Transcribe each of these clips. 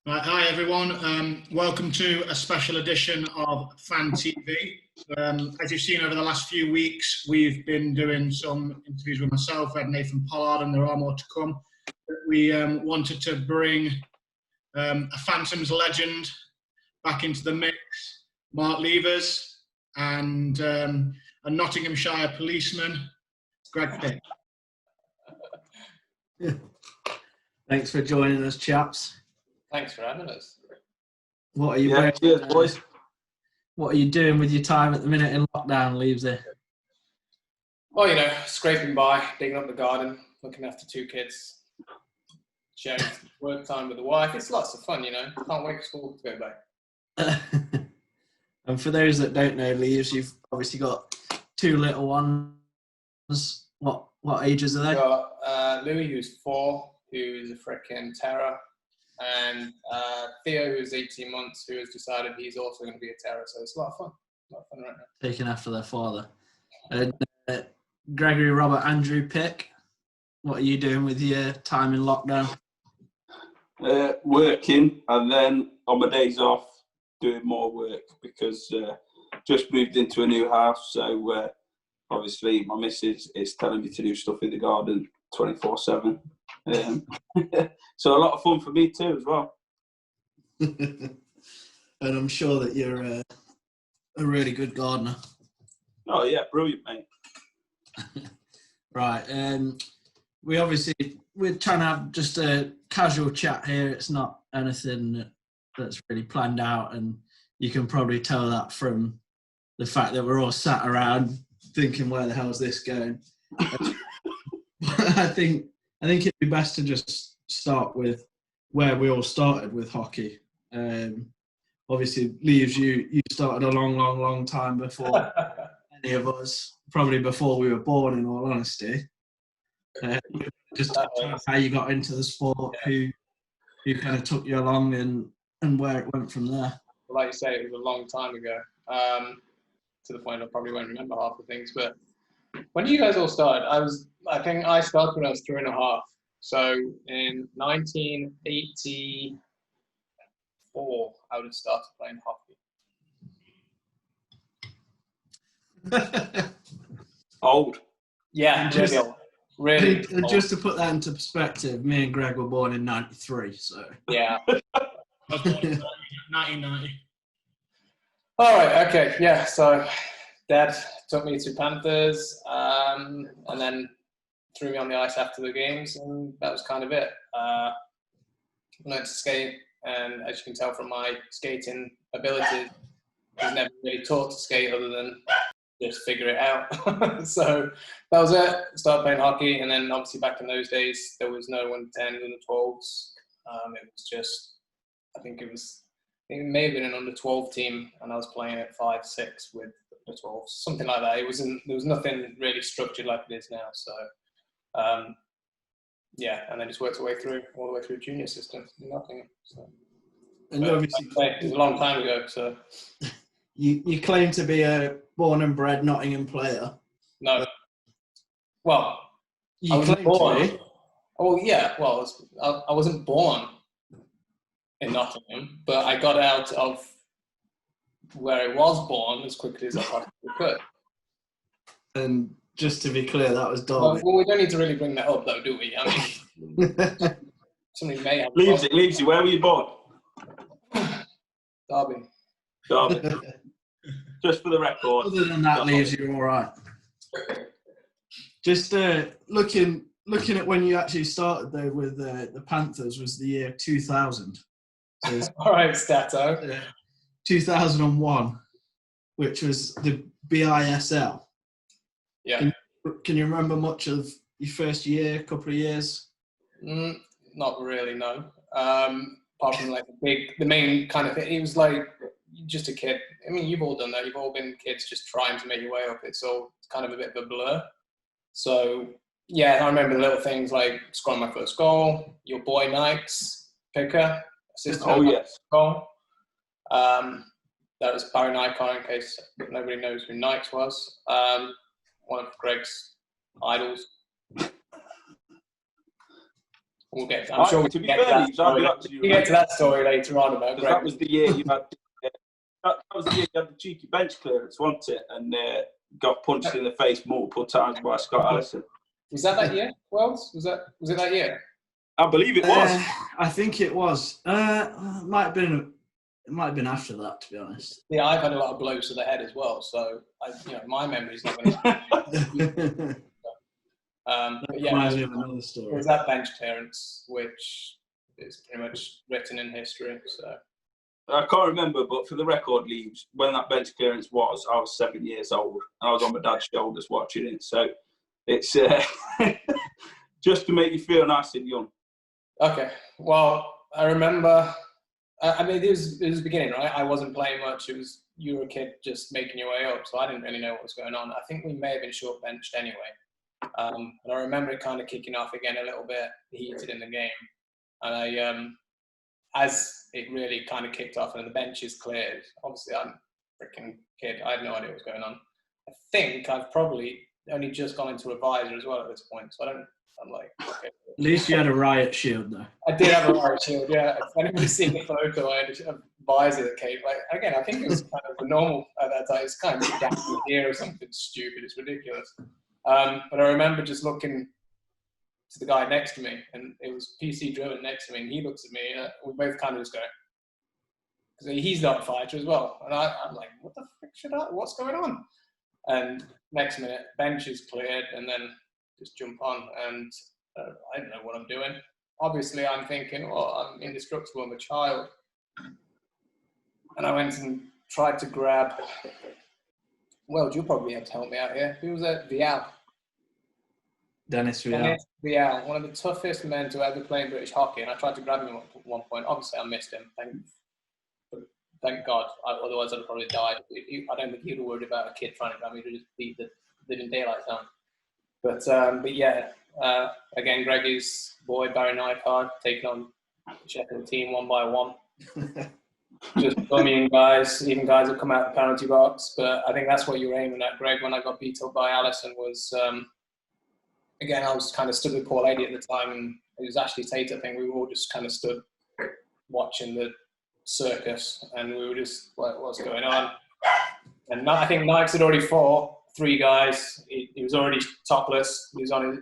Right, hi everyone, welcome to a special edition of Fan TV. As you've seen over the last few weeks, we've been doing some interviews with myself, we had Nathan Pollard, and there are more to come. We wanted to bring a Phantoms legend back into the mix, Marc and a Nottinghamshire policeman, Greg Pitt. Thanks for joining us, chaps. Thanks for having us. What are you cheers, boys. What are you doing with your time at the minute in lockdown, Leavesy? Well, scraping by, digging up the garden, looking after two kids, sharing work time with the wife. It's lots of fun, Can't wait for school to go back. And for those that don't know, Leaves, you've obviously got two little ones. What ages are they? We've got Louis, who's 4, who's a frickin' terror, and Theo, who's 18 months, who has decided he's also going to be a terror. So it's a lot of fun. Right now. Taking after their father. And Gregory Robert Andrew Pick, what are you doing with your time in lockdown? Working, and then on my days off, doing more work because just moved into a new house. So obviously my missus is telling me to do stuff in the garden 24/7. So a lot of fun for me too as well. And I'm sure that you're a really good gardener. Oh yeah, brilliant, mate. Right. We're trying to have just a casual chat here. It's not anything that's really planned out, and you can probably tell that from the fact that we're all sat around thinking, where the hell is this going? I think it'd be best to just start with where we all started with hockey. Obviously, Leaves, you started a long time before any of us, probably before we were born, in all honesty. Just how you got into the sport, who kind of took you along, and where it went from there. Like you say, it was a long time ago, to the point I probably won't remember half the things. But when did you guys all start? I think I started when I was 3.5. So in 1984, I would have started playing hockey. Old. Yeah, really old. Really old. Just to put that into perspective, me and Greg were born in 93, so... Yeah. I was born in 1990. All right, okay, yeah, so Dad took me to Panthers, and then threw me on the ice after the games, and that was kind of it. I learned to skate, and as you can tell from my skating abilities, I was never really taught to skate other than just figure it out. So that was it. Started playing hockey, and then obviously back in those days, there was no under 10s, under 12s. It was just, it may have been an under 12 team, and I was playing at 5-6 with the 12s, something like that. There was nothing really structured like it is now. So, yeah, and then just worked all the way through junior systems, nothing. So, and obviously, it was a long time ago. So, you claim to be a born and bred Nottingham player. No, well, I wasn't born. Oh yeah, well, I wasn't born in Nottingham, but I got out of where I was born as quickly as I possibly could. And just to be clear, that was Derby. Well, we don't need to really bring that up, though, do we? I mean, somebody may have... Leaves you. Where were you born? Derby. Just for the record. Other than that, Leaves you all right. Just looking at when you actually started, though, with the Panthers was the year 2000. So all right, Stato. 2001, which was the BISL. Yeah. Can you remember much of your first year, couple of years? Not really, no. Apart from like the main kind of thing, it was like just a kid. I mean, you've all done that. You've all been kids just trying to make your way up. It's all kind of a bit of a blur. So yeah, I remember the little things like scoring my first goal, your boy Knights, picker, assistant. Oh yes. Goal. That was Barry Nycar, in case nobody knows who Knights was. One of Greg's idols. We'll get. I'm sure we to can be get to fair, that story. you Get to that story later on about Greg. that was the year you had. That was the year you had the cheeky bench clearance, wasn't it? And got punched in the face multiple times by Scott Allison. Was that year? Wells? Was it that year? I believe it was. I think it was. It might have been after that, to be honest. Yeah, I've had a lot of blows to the head as well, so my memory's not going to. But yeah, Reminds me of another story. It was that bench clearance, which is pretty much written in history. So I can't remember, but for the record, Leaves, when that bench clearance was, I was 7 years old. And I was on my dad's shoulders watching it. So it's just to make you feel nice and young. Okay. Well, I remember. I mean, it was the beginning, right? I wasn't playing much. It was you were a kid just making your way up, so I didn't really know what was going on. I think we may have been short benched anyway. And I remember it kind of kicking off again a little bit heated in the game. And as it really kind of kicked off and the benches cleared, obviously I'm a freaking kid. I had no idea what was going on. I think I've probably only just gone into a visor as well at this point, so I'm like, okay. At least you had a riot shield, though. I did have a riot shield, yeah. If anybody's seen the photo, I had a visor that came. Like, again, I think it was kind of normal at that time. It's kind of down here or something stupid. It's ridiculous. But I remember just looking to the guy next to me, and it was PC driven next to me, and he looks at me, and we both kind of just go, because he's not a fighter as well. And I'm like, what the frick what's going on? And next minute, bench is cleared, and then just jump on, and I don't know what I'm doing. Obviously, I'm thinking, well, I'm indestructible, I'm a child. And I went and tried to grab, well, you'll probably have to help me out here. Who was that? Vial. Dennis Vial. Dennis Vial, one of the toughest men to ever play in British hockey, and I tried to grab him at one point. Obviously, I missed him. Thank God. Otherwise, I'd have probably died. I don't think he'd have worried about a kid trying to grab me to just beat the living daylights out. But yeah, again, Greggy's boy, Barry Nycard, taking on the Sheffield team one by one. Just bumming guys, even guys that come out of the penalty box. But I think that's what you were aiming at, Greg, when I got beat up by Allison was, again, I was kind of stood with poor lady at the time, and it was Ashley Tate, I think. We were all just kind of stood watching the circus, and we were just like, what's going on? And I think Nikes had already fought 3 guys. He was already topless. He was on his,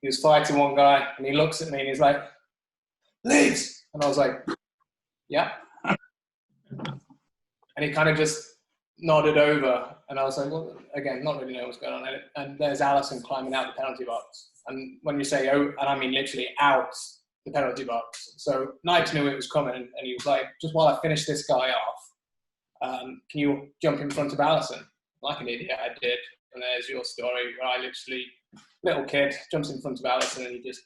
he was fighting one guy, and he looks at me and he's like, "Leaves!" And I was like, "Yeah." And he kind of just nodded over, and I was like, well, again, not really know what's going on. And there's Allison climbing out the penalty box. And when you say, oh, and I mean literally out the penalty box. So Nikes knew it was coming, and he was like, just while I finish this guy off, can you jump in front of Allison? Like an idiot, I did. And there's your story where I literally, little kid, jumps in front of Allison, and he just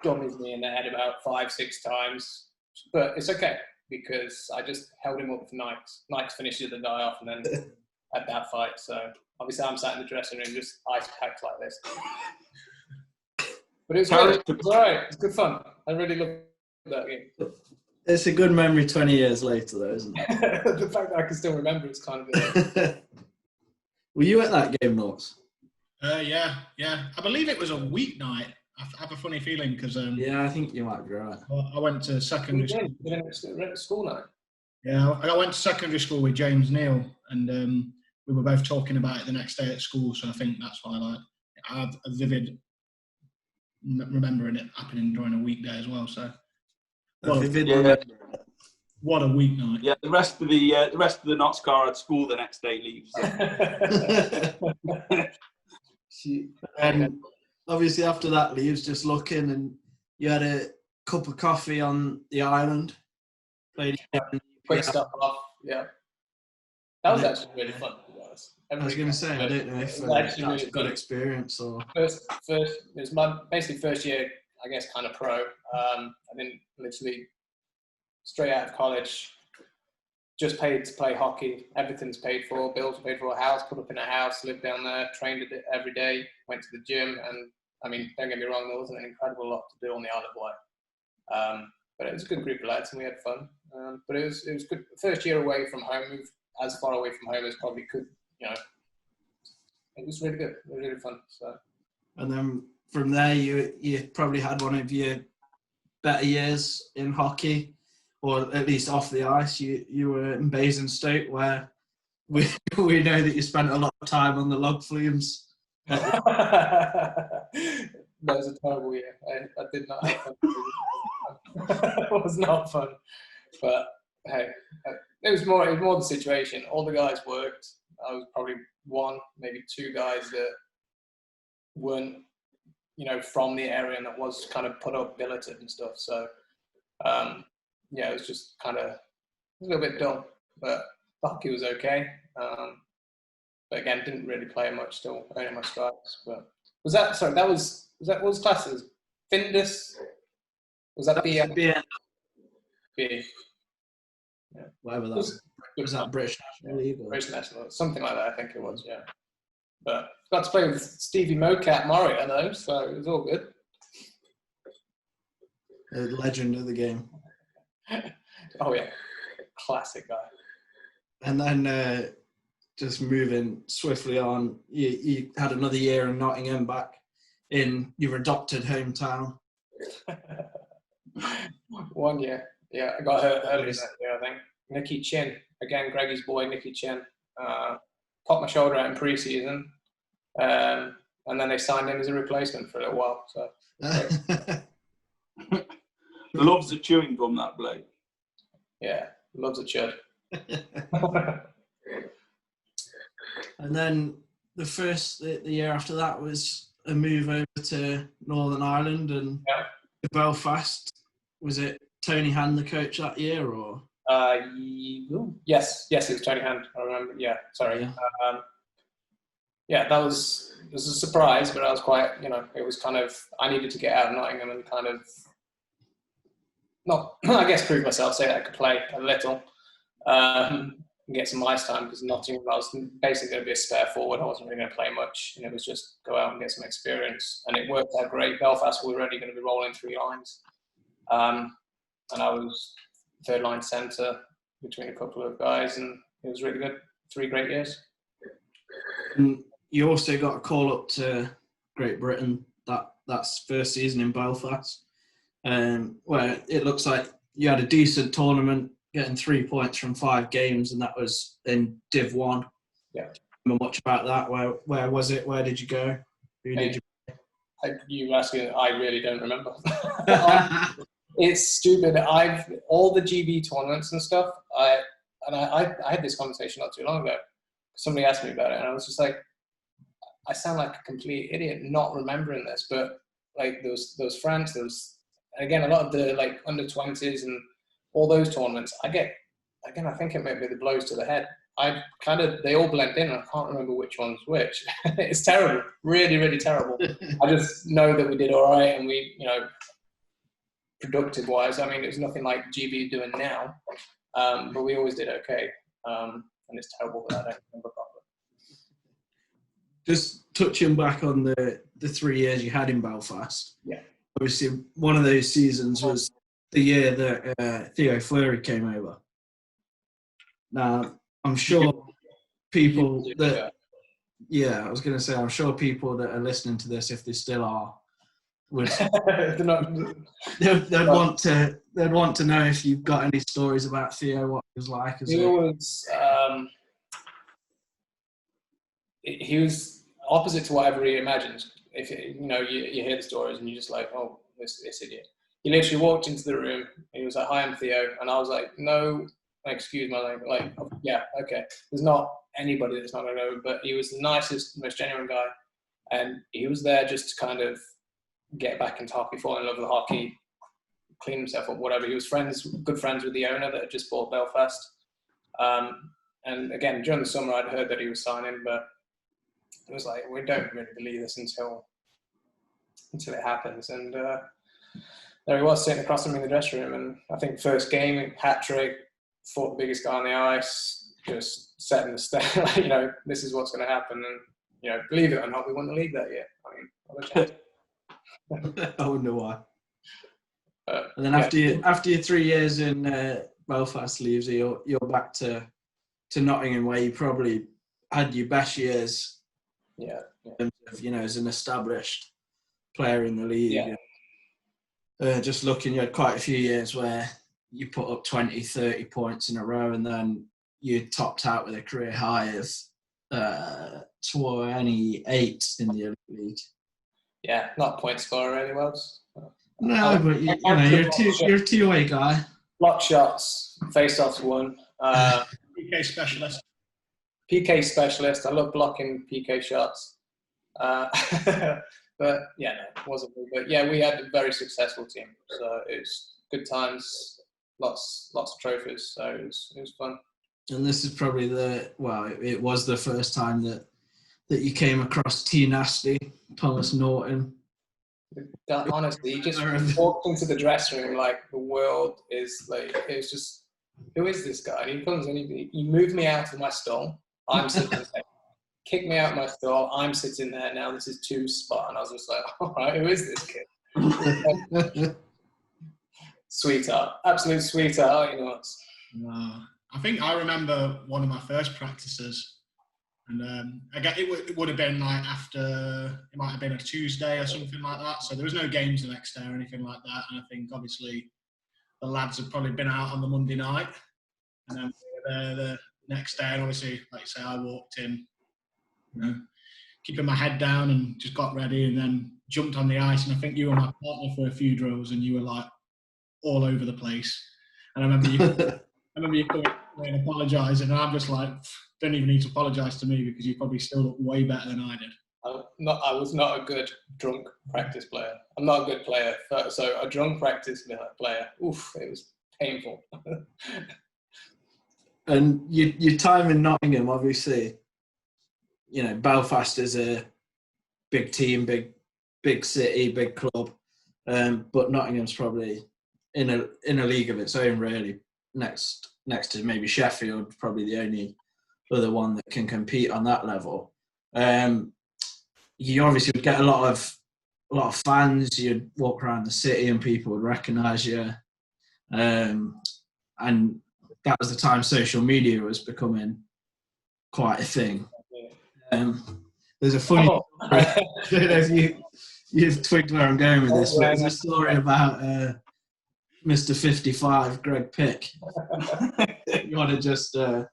dummies me in the head about 5-6 times. But it's okay, because I just held him up for Nikes. Nikes finishes the guy off, and then had that fight. So obviously I'm sat in the dressing room just ice packed like this. But it was good. It was all right. It's good fun. I really loved that game. It's a good memory 20 years later, though, isn't it? The fact that I can still remember it's kind of Were you at that game, Norts? Yeah. I believe it was a weeknight. I have a funny feeling because yeah, I think you might be right. I went to secondary school. You went to school night? Yeah, I went to secondary school with James Neal, and we were both talking about it the next day at school. So I think that's why I have a vivid remembering it happening during a weekday as well. So what a weeknight! Yeah, the rest of the Notts car had school the next day. Leaves. And obviously after that, Leaves just looking, and you had a cup of coffee on the island. Quick stuff off. Yeah, that was actually really fun. To be honest. I was going to say, I don't know if that's a good experience or first. It was my basically first year, I guess, kind of pro. I didn't literally straight out of college. Just paid to play hockey. Everything's paid for. Bills paid for. A house, put up in a house, lived down there, trained every day, went to the gym. And I mean, don't get me wrong, there wasn't an incredible lot to do on the Isle of Wight. But it was a good group of lads, and we had fun. But it was good. First year away from home, moved as far away from home as probably could. You know, it was really good. It was really fun. So. And then from there, you probably had one of your better years in hockey, or at least off the ice. You were in Basingstoke, where we know that you spent a lot of time on the log flumes. That was a terrible year. I did not have fun. It was not fun. But hey, it was more the situation. All the guys worked. I was probably one, maybe two guys that weren't, from the area and that was kind of put up billeted and stuff. So, it was just kind of a little bit dull. But hockey was okay. But again, didn't really play much, still earning my stripes. But what was classes? Findus? Was that B? B. Yeah. Whatever that was. That British National League? Or? British National, something like that, I think it was, yeah. But got to play with Stevie Mocat Mario, though, so it was all good. A legend of the game. Oh, yeah. Classic guy. And then just moving swiftly on, you had another year in Nottingham, back in your adopted hometown. 1 year. Yeah, I got hurt early that year, I think. Nicky Chin. Again, Greggy's boy, Nicky Chin. Popped my shoulder out in pre-season. And then they signed him as a replacement for a little while. So Loves the chewing gum, that bloke. Yeah, loves a chud. And then the year after that was a move over to Northern Ireland and Belfast. Was it Tony Hand the coach that year, or? Yes, it was Tony Hand. I remember. Yeah, sorry. Yeah. It was a surprise, but I was quite, it was kind of, I needed to get out of Nottingham and kind of, not, I guess, prove myself, say that I could play a little, and get some ice time, because Nottingham, I was basically going to be a spare forward. I wasn't really going to play much, and it was just go out and get some experience. And it worked out great. Belfast, we were already going to be rolling 3 lines. And I was third line centre between a couple of guys, and it was really good. 3 great years. And you also got a call up to Great Britain that's first season in Belfast, where it looks like you had a decent tournament, getting 3 points from 5 games, and that was in Div 1. Yeah. Remember much about that? Where was it? Where did you go? Who did you? You asking? I really don't remember. It's stupid. All the GB tournaments and stuff. I had this conversation not too long ago. Somebody asked me about it, and I was just like, I sound like a complete idiot not remembering this. But like those France, and again, a lot of the like under 20s and all those tournaments. I think it might be the blows to the head. They all blend in, and I can't remember which one's which. It's terrible, really, really terrible. I just know that we did all right, and we, productive wise, I mean, it was nothing like GB doing now, but we always did okay. And it's terrible that I don't remember properly. Just touching back on the 3 years you had in Belfast. Yeah. Obviously, one of those seasons was the year that Theo Fleury came over. Now, I'm sure people that, I was going to say, I'm sure people that are listening to this, if they still are, would they'd want to know if you've got any stories about Theo, what he was like. He was opposite to what everybody imagined. If you hear the stories and you're just like, oh, this idiot. He literally walked into the room. He was like, "Hi, I'm Theo," and I was like, "No, excuse my language." Like, oh, yeah, okay. There's not anybody that's not going to know, but he was the nicest, most genuine guy, and he was there just to kind of get back into hockey, fall in love with hockey, clean himself up, whatever. He was good friends with the owner that had just bought Belfast. And again, during the summer, I'd heard that he was signing, but it was like, we don't really believe this until it happens. And there he was sitting across from me in the dressing room. And I think first game, hat trick, fought the biggest guy on the ice, just setting the stage. This is what's going to happen. And believe it or not, we won the league that year. I mean, what a chance. I wonder why. And then after your 3 years in Belfast leaves, you're back to Nottingham, where you probably had your best years. Yeah. In terms of, as an established player in the league. Yeah. just looking, you had quite a few years where you put up 20, 30 points in a row, and then you topped out with a career high of 28 in the Elite League. Yeah, not point scorer anywhere. No, but you know, you're a two-way guy. Block shots, face-offs won. PK specialist. PK specialist. I love blocking PK shots. But yeah, no, it wasn't me. But yeah, we had a very successful team. So it was good times, lots of trophies. So it was fun. And this is probably it was the first time that you came across T Nasty, Thomas Norton. Honestly, you just walked into the dressing room like the world is like, it was just, who is this guy? And he comes and he moved me out of my stall. I'm sitting there. Kicked me out of my stall. I'm sitting there now. This is 2 spot. And I was just like, all right, who is this kid? Sweetheart. Absolute sweetheart. You know. I think I remember one of my first practices. And it would have been like after, it might have been a Tuesday or something like that. So there was no games the next day or anything like that. And I think obviously the lads had probably been out on the Monday night. And then we were there the next day. And obviously, like you say, I walked in, you know, keeping my head down and just got ready and then jumped on the ice. And I think you were my partner for a few drills and you were like all over the place. And I remember you coming and apologising, and I'm just like, don't even need to apologise to me because you probably still look way better than I did. I was not a good drunk practice player. I'm not a good player. So a drunk practice player, oof, it was painful. And your time in Nottingham, obviously, you know, Belfast is a big team, big city, big club, but Nottingham's probably in a league of its own, really. Next to maybe Sheffield, probably the only other one that can compete on that level. You obviously would get a lot of fans. You'd walk around the city and people would recognise you, and that was the time social media was becoming quite a thing. There's a funny story. I don't know if you've twigged where I'm going with this, but there's a story about Mr. 55, Greg Pick. You want to just touch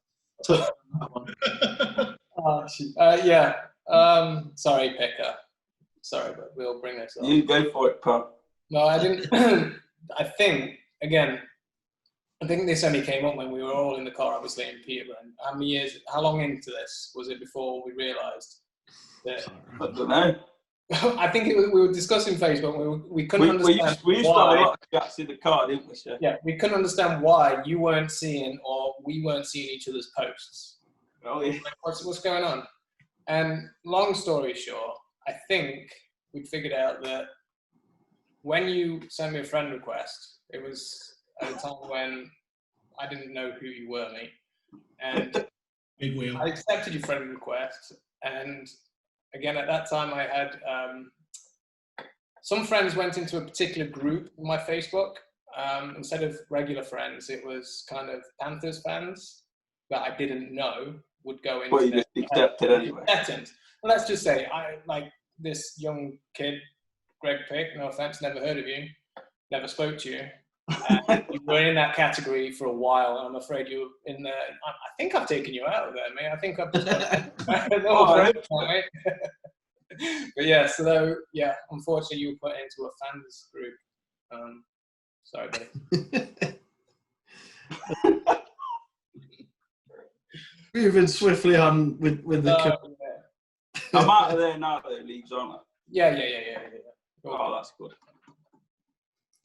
on that one? Yeah. Sorry, Picker. Sorry, but we'll bring this up. You go for it, Pat. No, I didn't. I think this only came up when we were all in the car, obviously, in Peterborough. How long into this was it before we realised that? I don't know. I think we were discussing Facebook. We couldn't understand we used to have a lot of chats in the car, didn't we, sir? Yeah, we couldn't understand why you weren't seeing or we weren't seeing each other's posts. Oh, yeah. Like, what's going on? And long story short, I think we figured out that when you sent me a friend request, it was at a time when I didn't know who you were, mate. And Big wheel. I accepted your friend request, and again, at that time, I had some friends went into a particular group on my Facebook. Instead of regular friends, it was kind of Panthers fans that I didn't know would go into. Well, you just accepted anyway. Well, let's just say, I like this young kid, Greg Pick, no offense, never heard of you, never spoke to you. You were in that category for a while, and I'm afraid you were in there. I think I've taken you out of there, mate. I think I've just mate. But yeah, so yeah, unfortunately, you were put into a fans group. Sorry, buddy. Moving swiftly on with the. Yeah. I'm out of there now, though, leagues, aren't I? Yeah. Oh, that's good.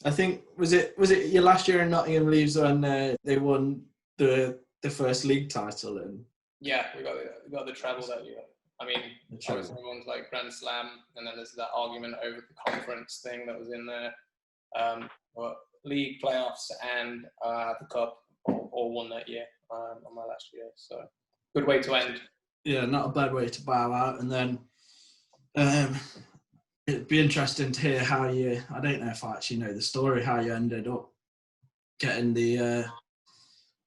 I think was it your last year in Nottingham Leaves when they won the first league title and yeah, we got the treble that year. I mean, obviously everyone's like Grand Slam, and then there's that argument over the conference thing that was in there. But league playoffs and the cup all won that year on my last year. So good way to end. Yeah, not a bad way to bow out, and then. It'd be interesting to hear how you, I don't know if I actually know the story, how you ended up getting the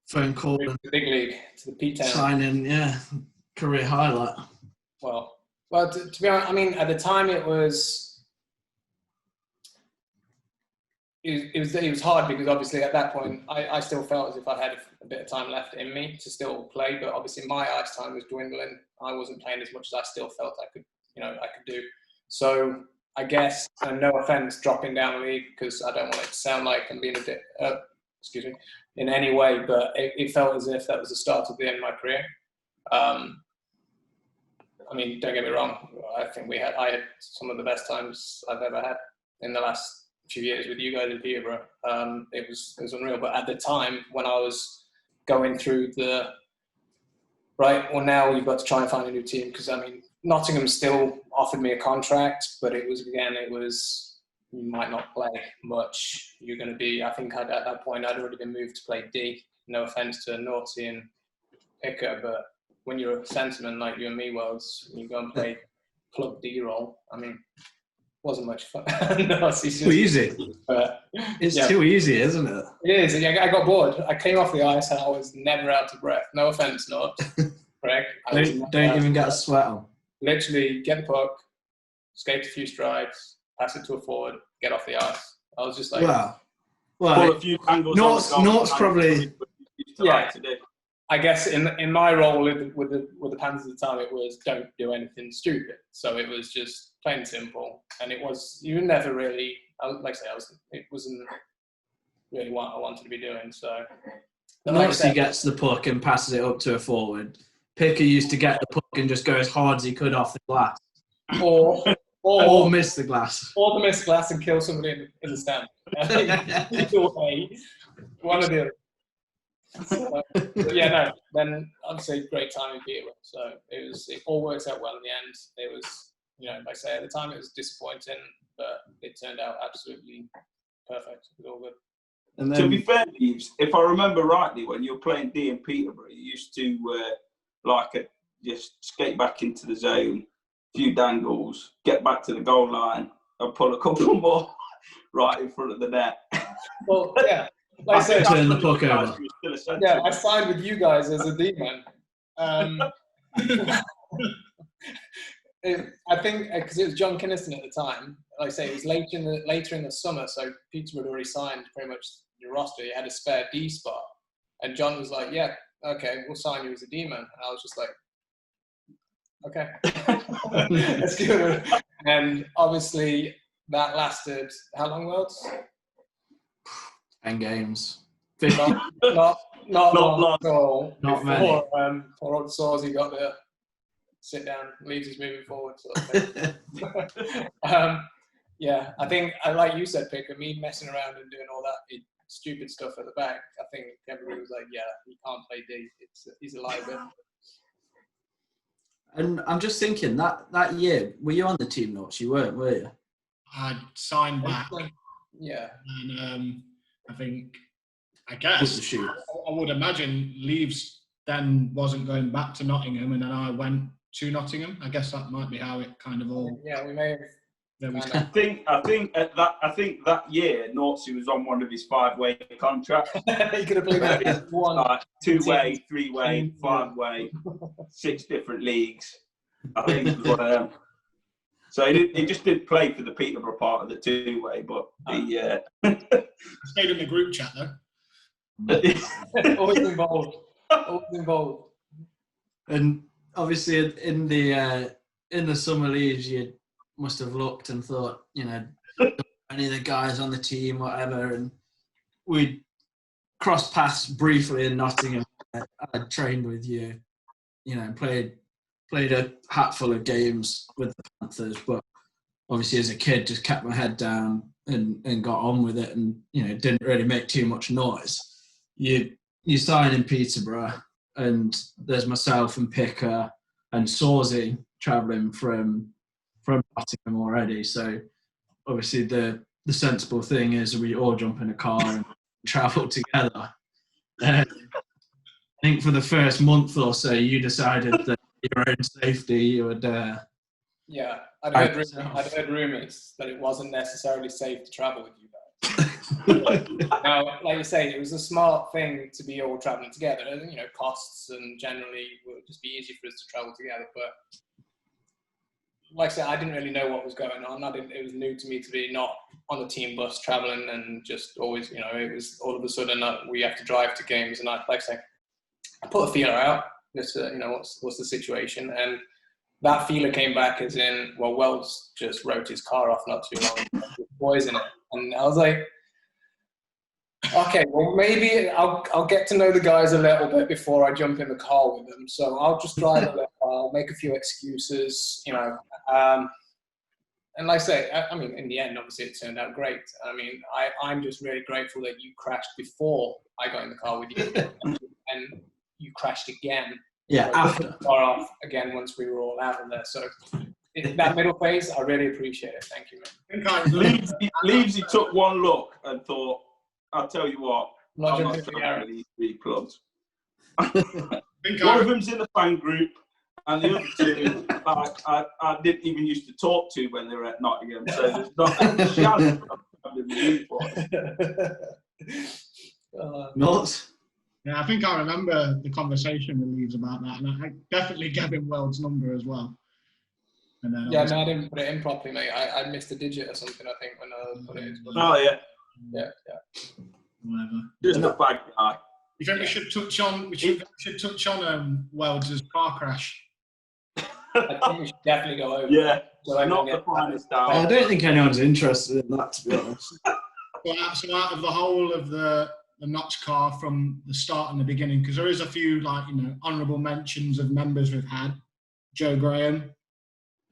phone call and the big league, to the P10. Signing, career highlight. Well, to be honest, I mean, at the time it was, it was hard because obviously at that point I still felt as if I had a bit of time left in me to still play, but obviously my ice time was dwindling. I wasn't playing as much as I still felt I could do. So I guess, and no offense, dropping down the league, because I don't want it to sound like I'm being a bit, in any way, but it felt as if that was the start of the end of my career. I mean, don't get me wrong. I think I had some of the best times I've ever had in the last few years with you guys in Peterborough. It was unreal. But at the time when I was going through well, now we've got to try and find a new team, because I mean, Nottingham still offered me a contract, but it was you might not play much. You're going to be, I think at that point I'd already been moved to play D. No offense to Naughty and Picker, but when you're a centreman like you and me, Wells, you go and play club D role. I mean, wasn't much fun. No, it's too easy. It's too easy, isn't it? It is. I got bored. I came off the ice and I was never out of breath. No offense, not Greg. Don't even get a sweat on. Literally, get the puck, skate a few strides, pass it to a forward, get off the ice. I was just like, well, a few angles. Nort's probably I guess in my role with the Panthers at the time, it was don't do anything stupid. So it was just plain and simple, and you never really, like I say, it wasn't really what I wanted to be doing. So Nortsy gets the puck and passes it up to a forward. Picker used to get the puck and just go as hard as he could off the glass, or miss the glass, or miss glass and kill somebody in the stand. Either way, one or the other. So, then obviously great time in Peterborough. So it all works out well in the end. It was, like I say, at the time it was disappointing, but it turned out absolutely perfect. It was all good. And then, to be fair, Yves, if I remember rightly, when you were playing D in Peterborough, you used to just skate back into the zone, a few dangles, get back to the goal line, and pull a couple more right in front of the net. Well, yeah. Like I said, turn the puck over. Yeah, I signed with you guys as a D-man. I think because it was John Kinniston at the time. Like I say, it was later in the summer, so Peterborough had already signed pretty much the roster. He had a spare D spot, and John was like, "Yeah, okay, we'll sign you as a D-man." And I was just like, "Okay, let's give it." And obviously, that lasted how long, Worlds? 10 games. Not long at all. Not many. Poor old Sawsy got the sit down, leaves us moving forward sort of thing. Yeah, I think, like you said, Picker, me messing around and doing all that stupid stuff at the back, I think everybody was like, yeah, he can't play D. He's a liability. And I'm just thinking, that year, were you on the team notes? You weren't, were you? I signed back. Yeah. And I guess, I would imagine Leaves then wasn't going back to Nottingham, and then I went to Nottingham. I guess that might be how it kind of all. Yeah, we may have. I think that year, Nortsy was on one of his 5-way contracts. He could have played one, 2-way, 3-way, 5-way, 6 different leagues. I think it was one of them. So he just didn't play for the Peterborough part of the 2-way, but he stayed in the group chat though. Always involved. And obviously, in the summer leagues, you must have looked and thought, any of the guys on the team, whatever. And we crossed paths briefly in Nottingham. I trained with you, played a hatful of games with the Panthers, but obviously as a kid, just kept my head down and got on with it, and didn't really make too much noise. You sign in Peterborough, and there's myself and Picker and Sawsy travelling from Nottingham already. So obviously the sensible thing is we all jump in a car and travel together. I think for the first month or so, you decided that your own safety, you would. Yeah, I'd heard rumours that it wasn't necessarily safe to travel with you guys. Now, like you say, it was a smart thing to be all travelling together. Costs and generally it would just be easy for us to travel together. But like I said, I didn't really know what was going on. It was new to me to be not on the team bus traveling and just always, it was all of a sudden we have to drive to games. And like I say, I put a feeler out, just what's the situation, and that feeler came back as in, well, Wells just wrote his car off not too long ago with boys in it, and I was like, okay, well maybe I'll get to know the guys a little bit before I jump in the car with them. So I'll just drive a little while, make a few excuses, and like I say, I mean, in the end, obviously, it turned out great. I mean, I'm just really grateful that you crashed before I got in the car with you, and you crashed again. Yeah, after. Far off again once we were all out of there. So that middle phase, I really appreciate it. Thank you, man. Leavesy took one look and thought, I'll tell you what, I'm not not starting these 3 clubs. think One of them's in the fan group, and the other 2, I didn't even used to talk to when they were at Nottingham. So there's not a chance of having me for. Nuts. Yeah, I think I remember the conversation with Leaves about that, and I definitely gave him Weld's number as well. And then Yeah, no, I didn't put it in properly, mate. I missed a digit or something, I think, when I put it in. Oh, yeah. Yeah. Whatever. Just a bad guy. You think we should touch on Weld's car crash? I think we should definitely go over. Yeah, So not the finest down. I don't think anyone's interested in that, to be honest. So out of the whole of the Notts car from the start and the beginning, because there is a few honourable mentions of members we've had. Joe Graham,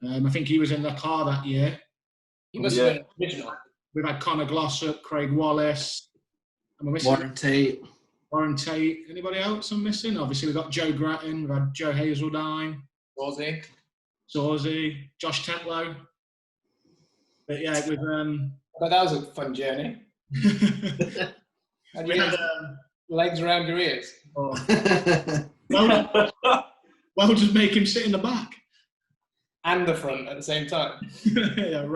I think he was in the car that year. He must have been original. We've had Conor Glossop, Craig Wallace. Am I missing? Warren Tate. Anybody else I'm missing? Obviously, we've got Joe Grattan. We've had Joe Hazeldine. Zorzy. Josh Tetlow. But yeah, with But that was a fun journey. And we you had had legs around your ears. Well, just make him sit in the back. And the front at the same time. Yeah,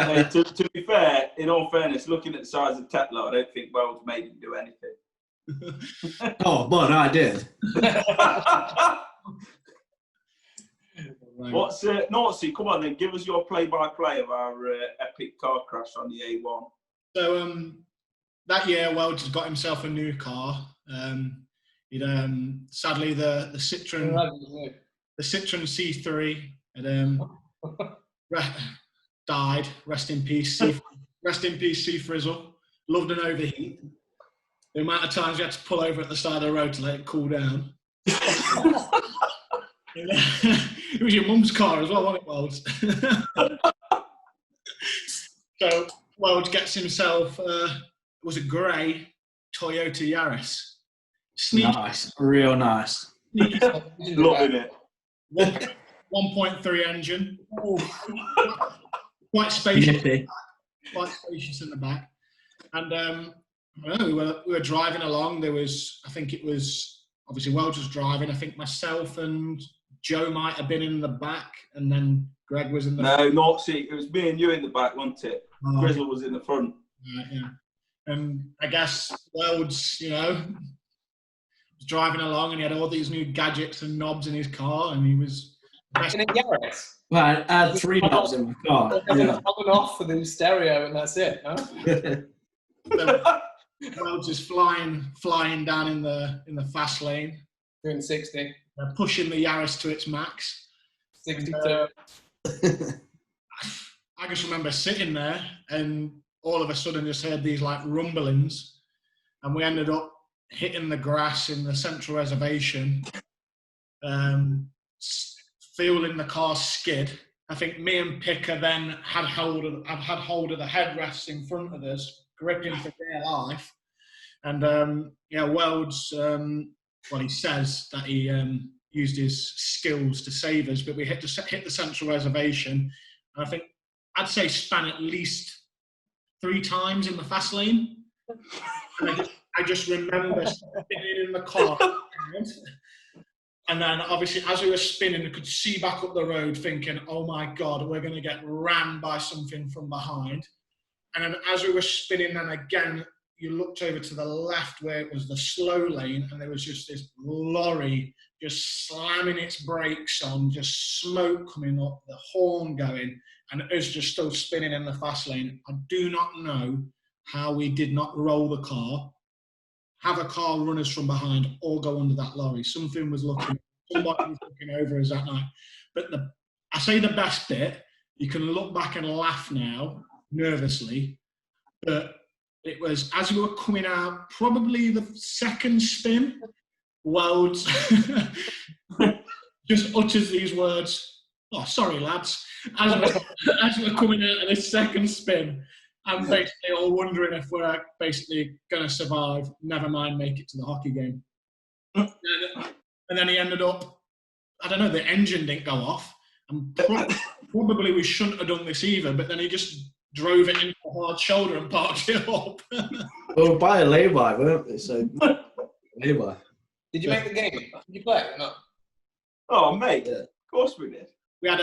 Hey, to be fair, in all fairness, looking at the size of Tetlow, I don't think Wells made him do anything. Oh, but I did. Right. Naughty, come on then, give us your play-by-play of our epic car crash on the A1. So that year, Welch has got himself a new car. Sadly, the Citroen C3 had died. Rest in peace. Rest in peace, C Frizzle. Loved an overheat. The amount of times we had to pull over at the side of the road to let it cool down. It was your mum's car as well, wasn't it, Welch? So Welch gets himself was a grey Toyota Yaris. Nice, real nice. Loving it. 1.3 engine. Quite spacious. Nippy. Quite spacious in the back. And I don't know, we were driving along. There was, I think it was, obviously Welch was driving. I think myself and Joe might have been in the back, and then Greg was in the front. No, Naughty. It was me and you in the back, wasn't it? Oh, Grizzle was in the front. Yeah. And I guess Welch, was driving along, and he had all these new gadgets and knobs in his car, and he was... In a Yaris? Well, I had 3 knobs in my car. Yeah. On and off for the stereo, and that's it, huh? So, Welch is flying down in the fast lane. Doing 60. Pushing the Yaris to its max. 62. I just remember sitting there, and all of a sudden just heard these like rumblings, and we ended up hitting the grass in the central reservation, feeling the car skid. I think me and Picker then had hold of the headrests in front of us, gripping for dear life. And Welds, he says that he used his skills to save us, but we hit the central reservation. And I think I'd say span at least 3 times in the fast lane. And I just remember spinning in the car. And then obviously as we were spinning, I could see back up the road thinking, oh my God, we're going to get rammed by something from behind. And then as we were spinning, then again, you looked over to the left where it was the slow lane, and there was just this lorry just slamming its brakes on, just smoke coming up, the horn going, and us just still spinning in the fast lane. I do not know how we did not roll the car, have a car run us from behind, or go under that lorry. Somebody was looking over us that night. But I say the best bit, you can look back and laugh now, nervously, but it was as we were coming out, probably the second spin, Welds just utters these words, "Oh, sorry, lads," as we're coming out of this second spin. I'm basically all wondering if we're basically going to survive, never mind make it to the hockey game. And then he ended up, I don't know, the engine didn't go off. And probably we shouldn't have done this either, but then he just drove it into a hard shoulder and parked it up. Well, by a lay-by, weren't we? So, lay-by. Did you make the game? Did you play or not? Oh, mate, of course we did. We had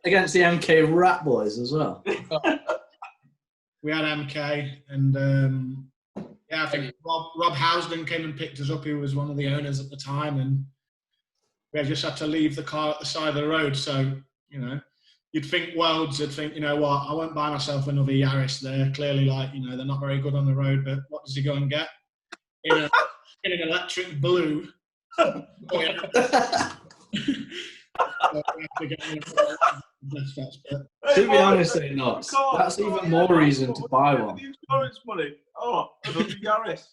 against the MK Rat Boys as well. We had MK, and I think Rob Housden came and picked us up, who was one of the owners at the time, and we just had to leave the car at the side of the road. So, you'd think Welds would think, you know what, I won't buy myself another Yaris. They're clearly they're not very good on the road, but what does he go and get? In an electric blue. To be honest, they're not. That's even more reason to buy one. The insurance money. Oh, another Yaris.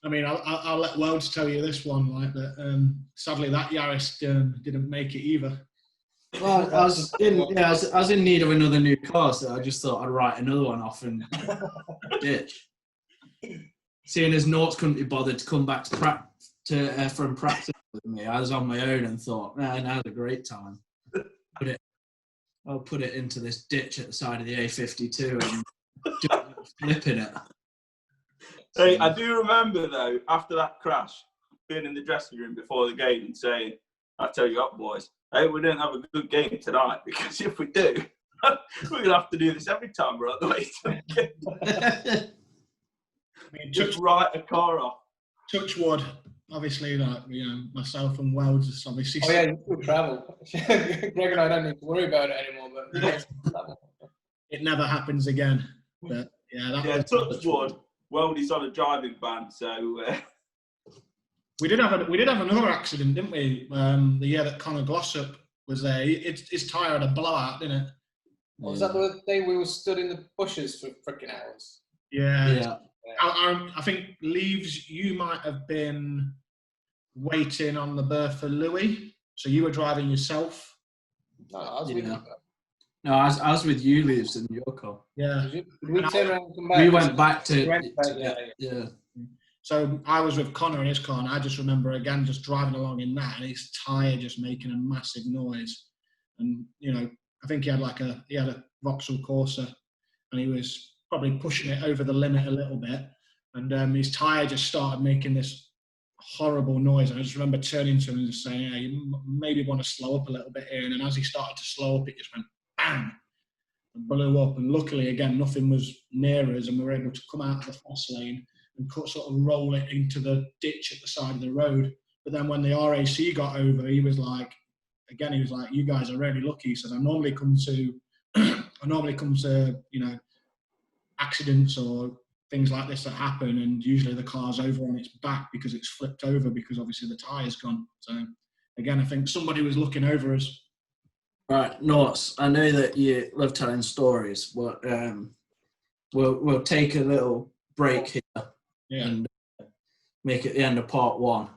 I mean, I'll let Welds tell you this one, but sadly that Yaris didn't make it either. Well, I was in need of another new car, so I just thought I'd write another one off and ditch. Seeing as Norts couldn't be bothered to come back from practice with me, I was on my own and thought, man, I had a great time. I'll put it into this ditch at the side of the A52 and just flipping it. Hey, I do remember though, after that crash, being in the dressing room before the game and saying, "I tell you what, boys, I hope we don't have a good game tonight, because if we do, we're going to have to do this every time we're on the way to the game." Just write a car off. Touch wood, obviously, myself and Welds is obviously. Oh yeah, you still travel. Greg and I don't need to worry about it anymore, but you guys travel. It never happens again. But touch wood. Weldy's on a driving ban, so. We did have another accident, didn't we? The year that Conor Glossop was there, his tyre had a blowout, didn't it? Was that the day we were stood in the bushes for freaking hours? Yeah. I think, Leaves, you might have been waiting on the berth for Louis, so you were driving yourself. No, I was with you. No, I was with you, Leaves, in your car. Yeah. Did we turn around and come back? We went back to yeah. So I was with Connor in his car, and I just remember again just driving along in that, and his tyre just making a massive noise. And I think he had a Vauxhall Corsa, and he was probably pushing it over the limit a little bit, and his tyre just started making this horrible noise. And I just remember turning to him and just saying, you maybe want to slow up a little bit here. And then as he started to slow up, it just went bang and blew up. And luckily, again, nothing was near us, and we were able to come out of the fast lane and sort of roll it into the ditch at the side of the road. But then when the RAC got over, he was like, you guys are really lucky. He said, I normally come to accidents or things like this that happen, and usually the car's over on its back because it's flipped over, because obviously the tyre's gone. So again, I think somebody was looking over us. Right, Norts, I know that you love telling stories, but we'll take a little break here and make it the end of part one.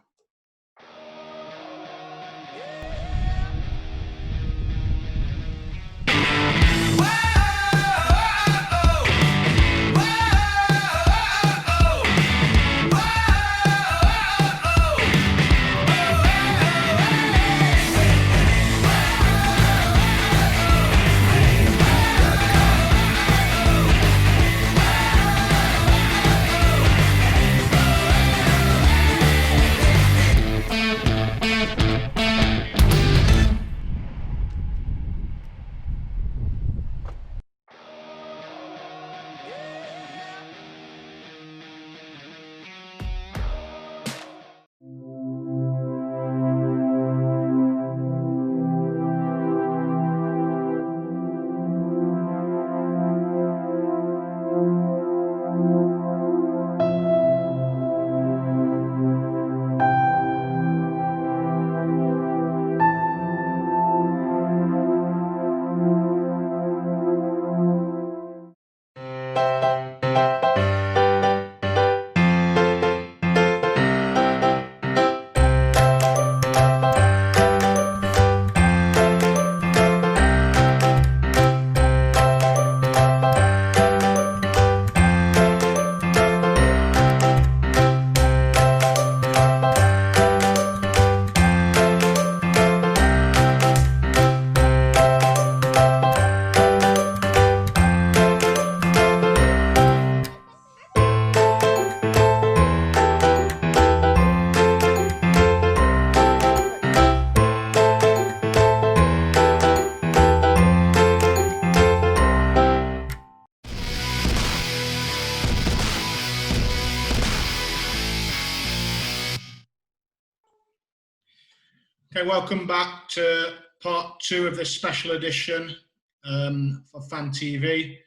Okay, welcome back to part 2 of this special edition for Fan TV.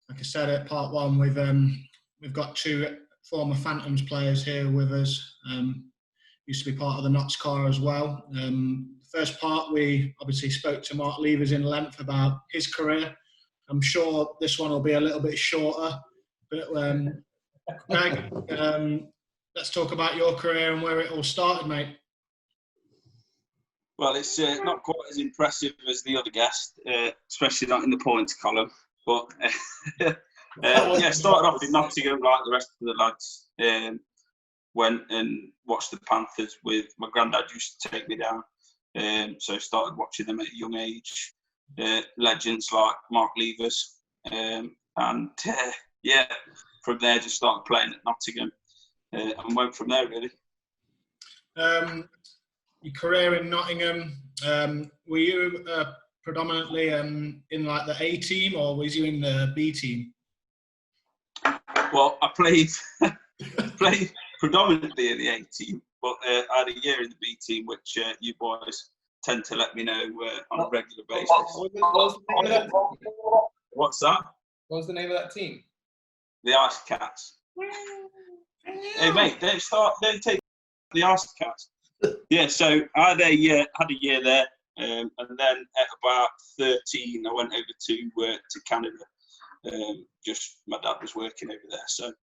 Like I said at part 1, we've got 2 former Phantoms players here with us. Used to be part of the Notts Car as well. First part, we obviously spoke to Marc Levers in length about his career. I'm sure this one will be a little bit shorter, but Greg, let's talk about your career and where it all started, mate. Well, it's not quite as impressive as the other guest, especially not in the points column. But started off in Nottingham like the rest of the lads. Went and watched the Panthers with my granddad. Used to take me down, so started watching them at a young age. Legends like Marc Levers, and from there just started playing at Nottingham and went from there really. Your career in Nottingham, were you predominantly in like the A team, or was you in the B team? Well, I played predominantly in the A team, but I had a year in the B team, which you boys tend to let me know on a regular basis. What was the name of that team? What's that? What was the name of that team? The Ice Cats. Hey mate, don't take the Ice Cats. Yeah, so I had a year there, and then at about 13, I went over to Canada. Just my dad was working over there, so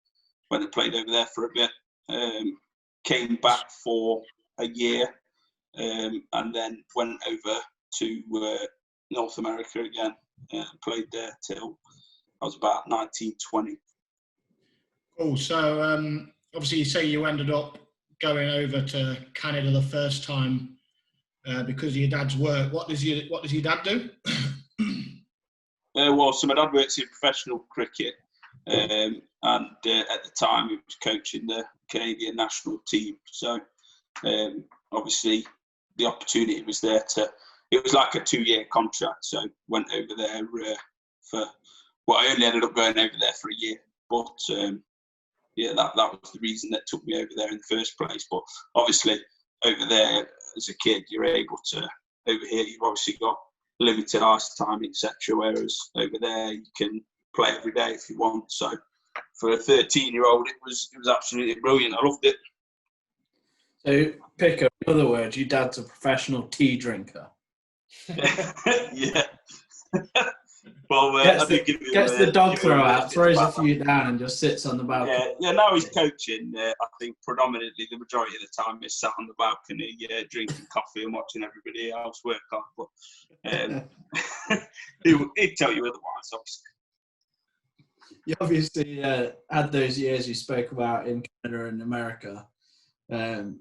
went and played over there for a bit. Came back for a year, and then went over to North America again. Played there till I was about 19, 20. Cool. So obviously, you say you ended up going over to Canada the first time because of your dad's work. What does your dad do? Well, so my dad works in professional cricket, and at the time he was coaching the Canadian national team. So obviously the opportunity was there it was like a 2-year contract. So went over there I only ended up going over there for a year, but that was the reason that took me over there in the first place. But obviously over there as a kid, you're able to, over here you've obviously got limited ice time, etc. Whereas over there you can play every day if you want. So for a 13-year-old, it was absolutely brilliant. I loved it. So, Picker, in other words, your dad's a professional tea drinker. Yeah. Well, gets the dog throw out, throws a few down, and just sits on the balcony. Yeah. Now he's coaching. I think predominantly the majority of the time he's sat on the balcony, drinking coffee and watching everybody else work hard. But he'd tell you otherwise, obviously. You obviously had those years you spoke about in Canada and America. I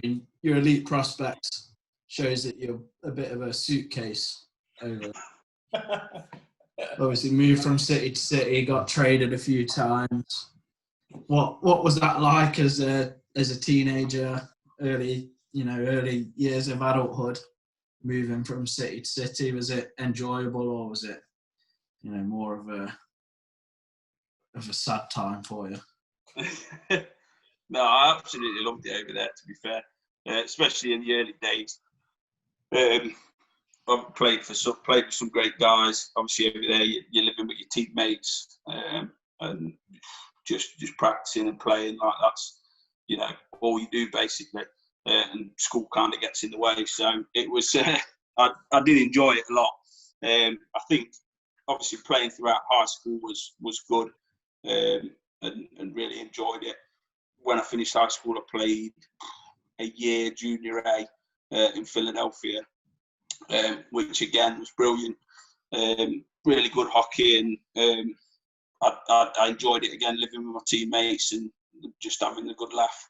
mean, your elite prospects shows that you're a bit of a suitcase over. Obviously moved from city to city, got traded a few times. What was that like as a teenager, early years of adulthood, moving from city to city? Was it enjoyable, or was it more of a sad time for you? No, I absolutely loved it over there, to be fair, especially in the early days. I've played with some great guys. Obviously, over there you're living with your teammates and just practicing and playing. Like that's all you do basically, and school kind of gets in the way. So it was I did enjoy it a lot. I think obviously playing throughout high school was good, and really enjoyed it. When I finished high school, I played a year junior A in Philadelphia, which again was brilliant. Really good hockey, and I enjoyed it again, living with my teammates and just having a good laugh.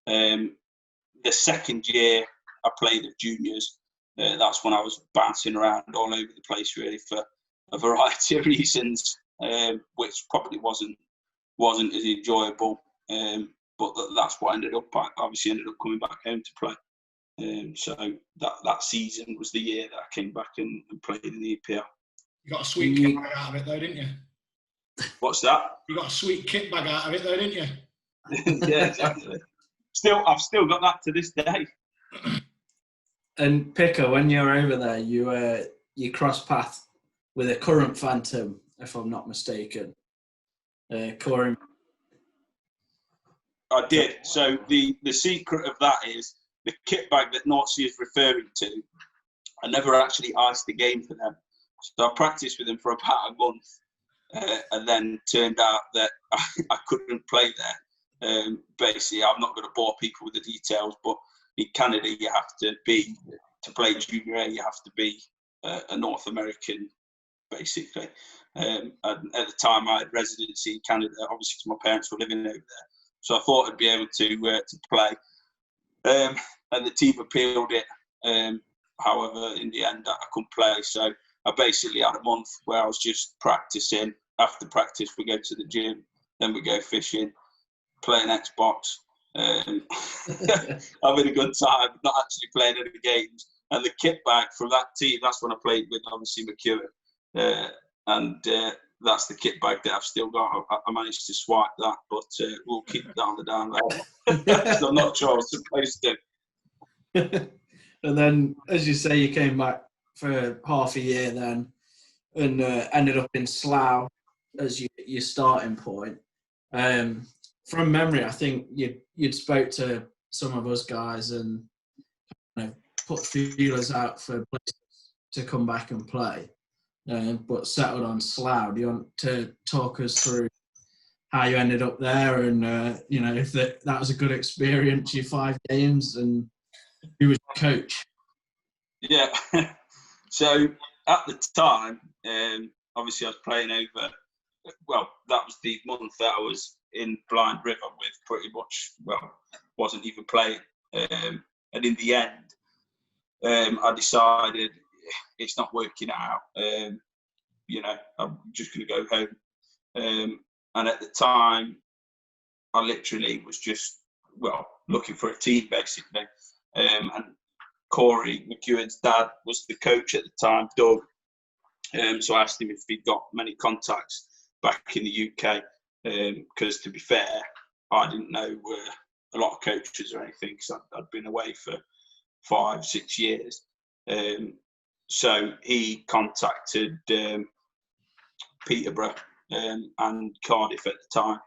The second year I played at juniors, that's when I was bouncing around all over the place really for a variety of reasons, which probably wasn't as enjoyable. But that's what I ended up coming back home to play. So that season was the year that I came back and played in the EPL. You got a sweet kit bag out of it though, didn't you? What's that? You got a sweet kit bag out of it though, didn't you? Yeah, exactly. I've still got that to this day. And Picker, when you were over there, you crossed paths with a current Phantom, if I'm not mistaken. Corey. I did. So the secret of that is the kit bag that Nazi is referring to. I never actually iced the game for them. So I practiced with them for about a month, and then turned out that I couldn't play there. Basically, I'm not going to bore people with the details, but in Canada, you have to play Junior A, you have to be a North American, basically. And at the time, I had residency in Canada, obviously, because my parents were living over there. So I thought I'd be able to play. And the team appealed it. However, in the end, I couldn't play. So I basically had a month where I was just practicing. After practice, we go to the gym, then we go fishing, playing Xbox, having a good time, not actually playing any games. And the kit bag from that team, that's when I played with, obviously, McEwen. And that's the kit bag that I've still got. I managed to swipe that, but we'll keep it down the down low. So I'm not sure I was supposed to. And then, as you say, you came back for half a year then and ended up in Slough as your starting point. From memory, I think you'd spoke to some of us guys and put feelers out for places to come back and play, but settled on Slough. Do you want to talk us through how you ended up there and, if that was a good experience, your 5 games, and who was your coach? Yeah. So at the time, obviously I was playing over, well, that was the month that I was in Blind River with pretty much, wasn't even playing. And in the end, I decided it's not working out. I'm just going to go home. And at the time, I literally was just, looking for a team, basically. And Corey, McEwen's dad, was the coach at the time, Doug. So I asked him if he'd got many contacts back in the UK, because to be fair, I didn't know a lot of coaches or anything, because I'd been away for 5-6 years. So he contacted Peterborough and Cardiff at the time.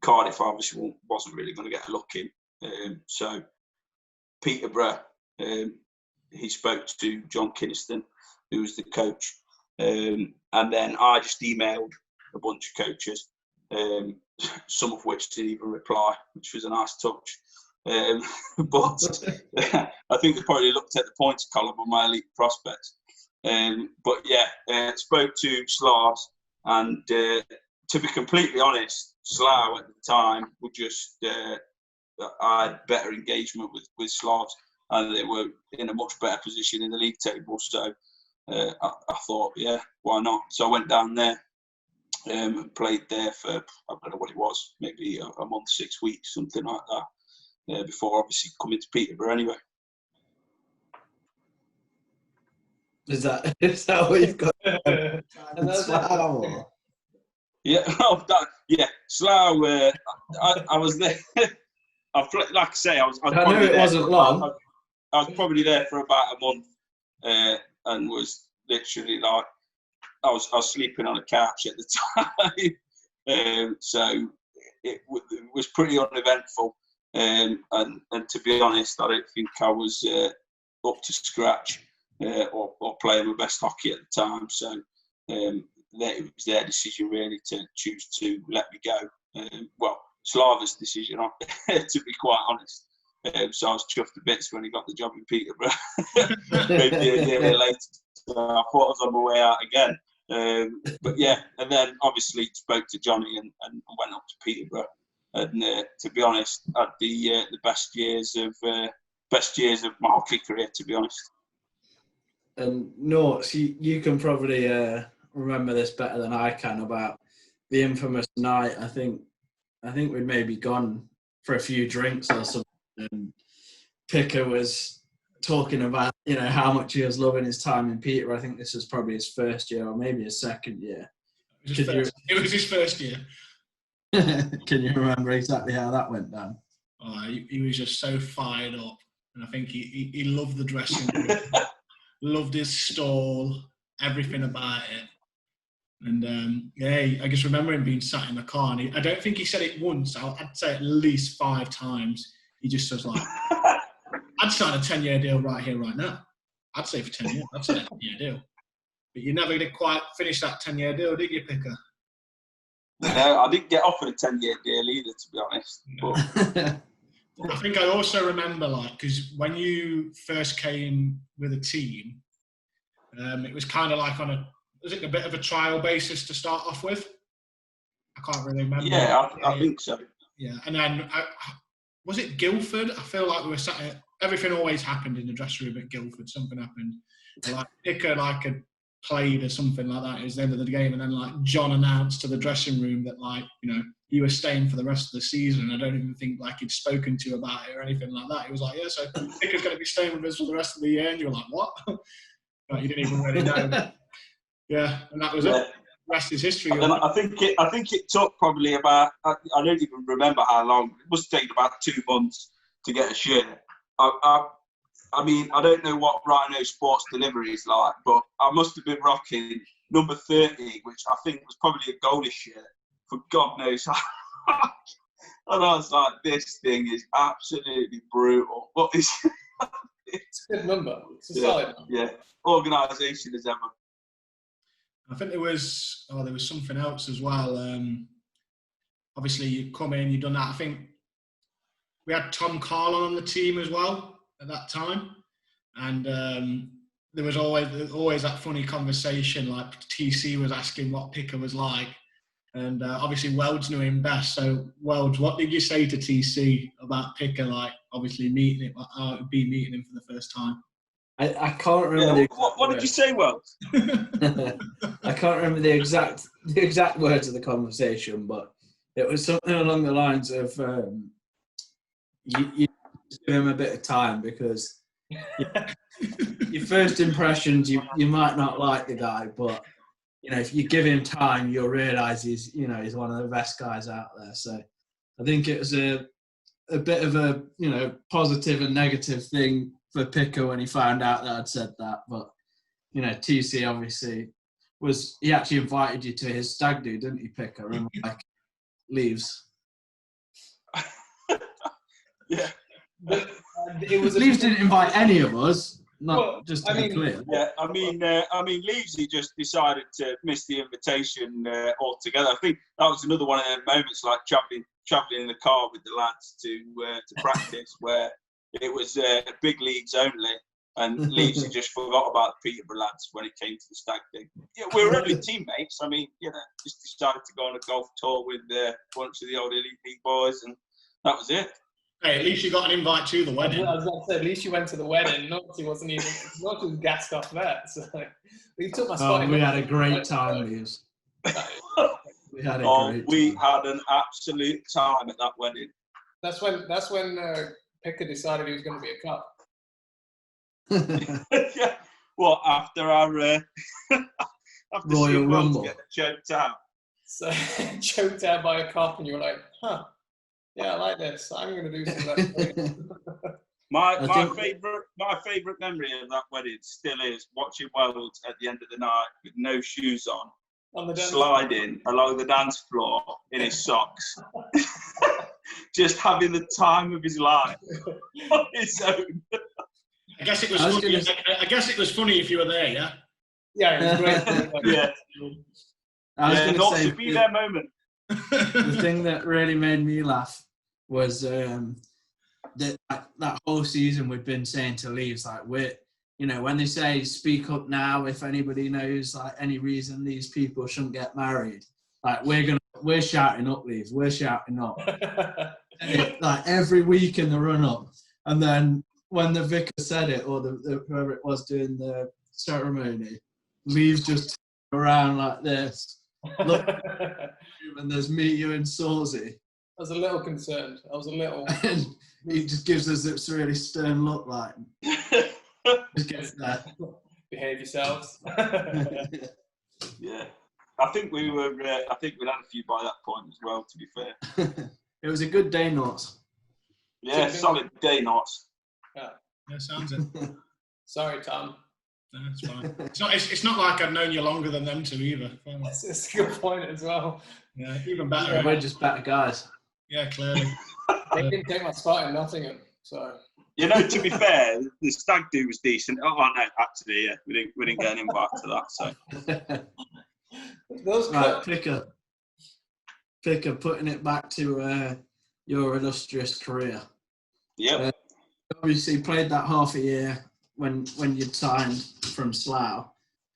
Cardiff obviously wasn't really going to get a look in. So Peterborough, he spoke to John Kinniston, who was the coach. And then I just emailed a bunch of coaches, some of which didn't even reply, which was a nice touch. But I think they probably looked at the points column on my elite prospects. But yeah, spoke to Slavs, and to be completely honest, Slough at the time were just, I had better engagement with Slavs, and they were in a much better position in the league table. So I thought, yeah, why not? So I went down there and played there for, I don't know what it was, maybe a month, 6 weeks, something like that, before obviously coming to Peterborough anyway. Is that what you've got? Slough? Yeah, Slough. I was there. Like I say, I was. I know it wasn't long. I was probably there for about a month, and was literally like, I was sleeping on a couch at the time. So it was pretty uneventful, and to be honest, I don't think I was up to scratch or playing my best hockey at the time. So it was their decision really to choose to let me go. Slava's decision, to be quite honest. So I was chuffed to bits when he got the job in Peterborough. Maybe a year later, so I thought I was on my way out again. But yeah, and then obviously spoke to Johnny and went up to Peterborough. And to be honest, had the best years of my hockey career, to be honest. And Norts, you can probably remember this better than I can about the infamous night. I think we'd maybe gone for a few drinks or something, and Picker was talking about how much he was loving his time in Peterborough. I think this was probably his first year or maybe his second year. It was his first year. Can you remember exactly how that went down? Oh, he was just so fired up. and I think he loved the dressing room, loved his stall, everything about it. And yeah, I just remember him being sat in the car, and I don't think he said it once. I'd say at least 5 times. He just was like, "I'd sign a 10-year deal right here, right now. I'd say for 10 years, I'd sign a 10-year deal." But you never did quite finish that 10-year deal, did you, Picker? No, I didn't get offered a 10-year deal either, to be honest. But I think I also remember, because when you first came with a team, it was kind of like was it a bit of a trial basis to start off with? I can't really remember. Yeah, I think so. Yeah, and then was it Guildford? I feel like we were sat at, everything always happened in the dressing room at Guildford. Something happened. Like Picker had played or something like that. It was the end of the game, and then John announced to the dressing room that you were staying for the rest of the season. I don't even think he'd spoken to you about it or anything like that. He was like, "Yeah, so Picker's going to be staying with us for the rest of the year," and you were like, "What?" You didn't even really know. Yeah, and that was it. The rest is history. And I think it took probably about, I don't even remember how long. It must have taken about 2 months to get a shirt. I mean, I don't know what Rhino Sports delivery is like, but I must have been rocking number 30, which I think was probably a goalish shirt for God knows how. And I was like, this thing is absolutely brutal. What is It's a good number. It's a solid number. Yeah, organisation as ever. I think there was something else as well. Obviously, you come in, you've done that. I think we had Tom Carlin on the team as well at that time, and there was always that funny conversation. Like TC was asking what Picker was like, and obviously Welds knew him best. So Welds, what did you say to TC about Picker? Obviously meeting him for the first time. I can't remember. Yeah, what did you say, Wells? I can't remember the exact words of the conversation, but it was something along the lines of you give him a bit of time, because your first impressions you might not like the guy, but if you give him time, you'll realise he's one of the best guys out there. So I think it was a bit of a positive and negative thing for Picker when he found out that I'd said that. But TC obviously he actually invited you to his stag do, didn't he, Picker? And leaves. Yeah. Leaves didn't invite any of us. Just to be clear. Yeah, I mean, Leavesy just decided to miss the invitation altogether. I think that was another one of the moments, like travelling in the car with the lads to practice, where it was big leagues only, and Leavesy just forgot about the Peterborough lads when it came to the stag thing. Yeah, we were only teammates. I mean, just decided to go on a golf tour with a bunch of the old Elite League boys, and that was it. Hey, at least you got an invite to the wedding. I was going to say, at least you went to the wedding. Not just gassed off that. So he took my spot. We had a great time, Leaves. We had an absolute time at that wedding. That's when Picker decided he was going to be a cop. Yeah. Well, after our after Royal Rumble, get choked out. So choked out by a cop, and you were like, huh. Yeah, I like this. I'm going to do some of that. My favourite memory of that wedding still is watching Welds at the end of the night with no shoes on sliding along the dance floor in his socks, just having the time of his life on his own. I guess it was funny. I guess it was funny if you were there, yeah. Yeah, it was great. Yeah. I was going to say, to be their moment. The thing that really made me laugh was that whole season we'd been saying to Leaves, when they say speak up now if anybody knows any reason these people shouldn't get married, we're shouting up, Leaves, we're shouting up. Every week in the run up, and then when the vicar said it, or the whoever it was doing the ceremony, Leaves just around like this. Look, and there's me, you, and Sawsey. I was a little concerned. And he just gives us this really stern look, just gets that. Behave yourselves. Yeah, I think we were. I think we'd had a few by that point as well. To be fair, it was a good day, Norts. Yeah, solid day, Norts. Yeah. Yeah, sounds it. Sorry, Tom. No, it's fine. It's not like I've known you longer than them two either. That's a good point as well. Yeah, even better. Yeah, we're just better guys. Yeah, clearly. They didn't take my spot in Nottingham, so. You know, to be fair, the stag do was decent. Oh no, actually, yeah, we didn't get an invite to that. So Those right, Picker, putting it back to your illustrious career. yeah, Obviously, played that half a year when you'd signed from Slough,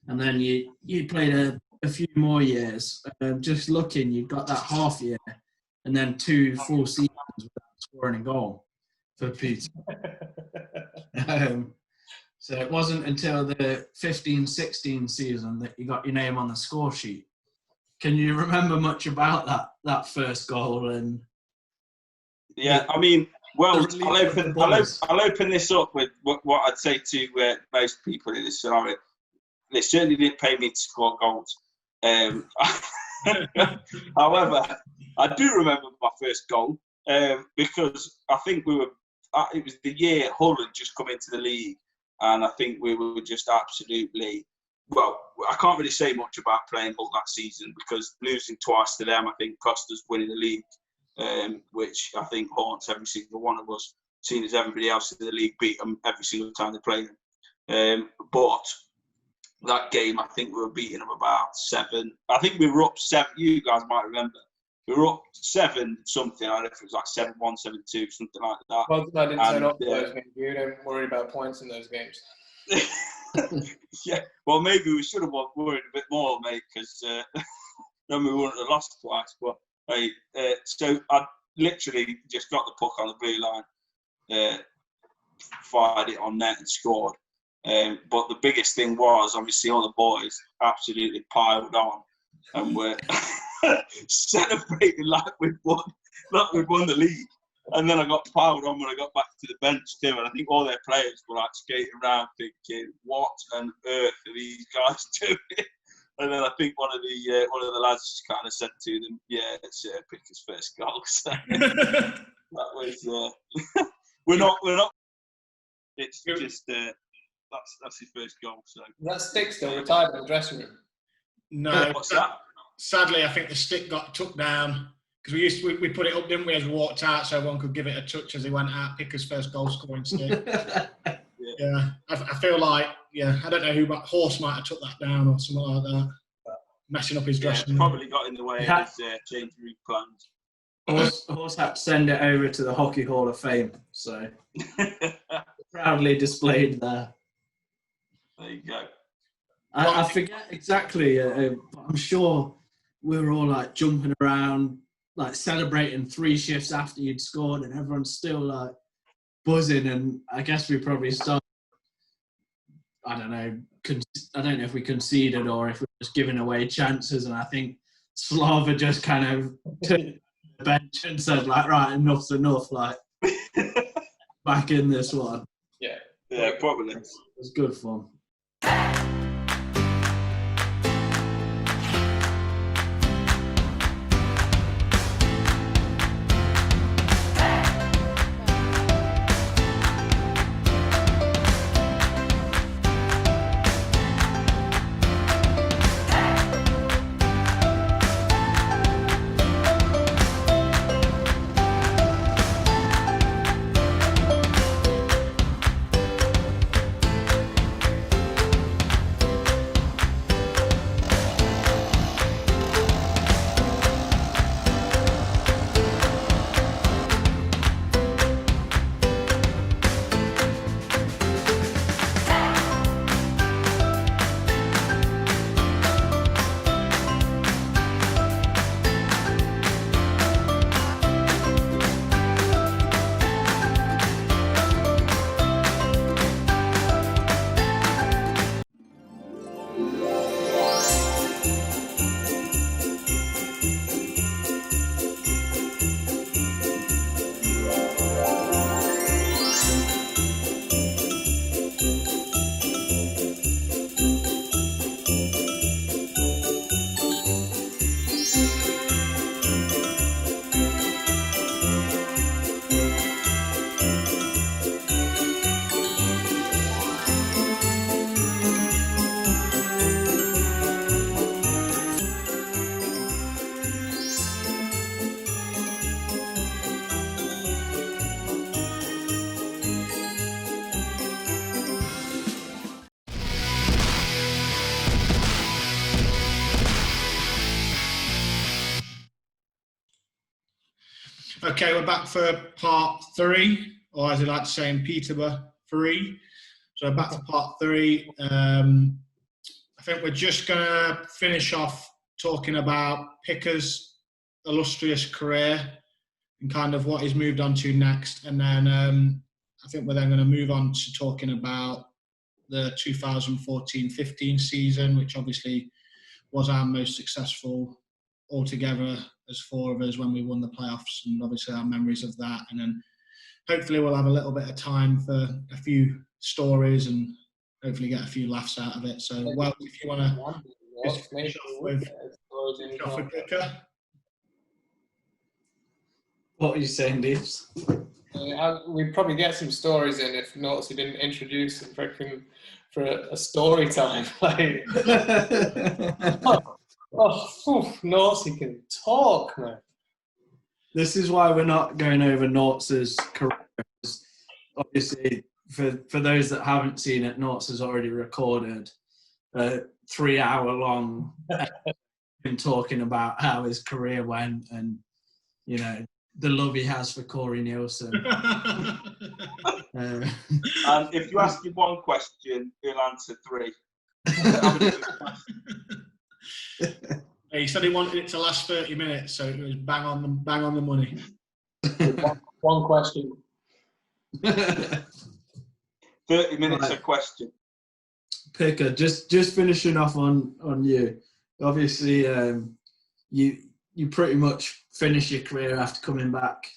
and then you played a few more years. Just looking, you got that half year, and then 2 full seasons without scoring a goal for Peter. So it wasn't until the 15-16 season that you got your name on the score sheet. Can you remember much about that first goal? And yeah. I mean, well, The I'll open this up with what I'd say to most people in this scenario. They certainly didn't pay me to score goals. However, I do remember my first goal because I think it was the year Hull had just come into the league, and I think we were just absolutely. Well, I can't really say much about playing Hull that season because losing twice to them, I think, cost us winning the league, which I think haunts every single one of us, seeing as everybody else in the league beat them every single time they played them. But that game, I think we were beating them about 7. I think we were up 7. You guys might remember. We were up 7 something. I don't know if it was like 7-1, 7-2, something like that. Well, I didn't turn up for those games. You don't worry about points in those games. Yeah, well, maybe we should have worried a bit more, mate, because then we wouldn't have lost twice. But so I literally just got the puck on the blue line, fired it on net and scored. But the biggest thing was, obviously, all the boys absolutely piled on and were celebrating like we'd won the league. And then I got piled on when I got back to the bench too, and I think all their players were like skating around thinking, "What on earth are these guys doing?" And then I think one of the lads just kind of said to them, "Yeah, it's Picker's first goal." So that was we're not. It's just that's his first goal. So That stick still retired in the dressing room. No, what's that? Sadly, I think the stick got took down because we put it up, didn't we, as we walked out, so everyone could give it a touch as he went out. Picker's first goal scoring stick. Yeah, I feel like I don't know who, but Horse might have took that down or something like that, messing up his dressing room. Probably got in the way of his change room plans. Horse had to send it over to the Hockey Hall of Fame, so proudly displayed there. There you go. I forget exactly, but I'm sure we were all like jumping around, like celebrating 3 shifts after you'd scored, and everyone's still like buzzing. And I guess we probably started. I don't know if we conceded or if we were just giving away chances. And I think Slava just kind of took the bench and said, like, right, enough's enough, like back in this one. Yeah, probably. It was good fun. Okay, we're back for part 3, or as I like to say in Peterborough, 3. So back for part 3. I think we're just going to finish off talking about Picker's illustrious career and kind of what he's moved on to next. And then I think we're then going to move on to talking about the 2014-15 season, which obviously was our most successful altogether as 4 of us when we won the playoffs, and obviously our memories of that. And then hopefully we'll have a little bit of time for a few stories and hopefully get a few laughs out of it. So, well, if you want to just finish off with Picker. What were you saying, Deeps? We'd probably get some stories in if Nortsy didn't introduce him for a story time. Like, Nortsy can talk, man. This is why we're not going over Nort's career. Obviously, for those that haven't seen it, Nort's has already recorded a 3-hour-long him talking about how his career went and, you know, the love he has for Corey Nielsen. And if you ask him one question, he'll answer 3. He said he wanted it to last 30 minutes, so it was bang on the money. One question. 30 minutes a question. Picker, just finishing off on you. Obviously, you pretty much finished your career after coming back,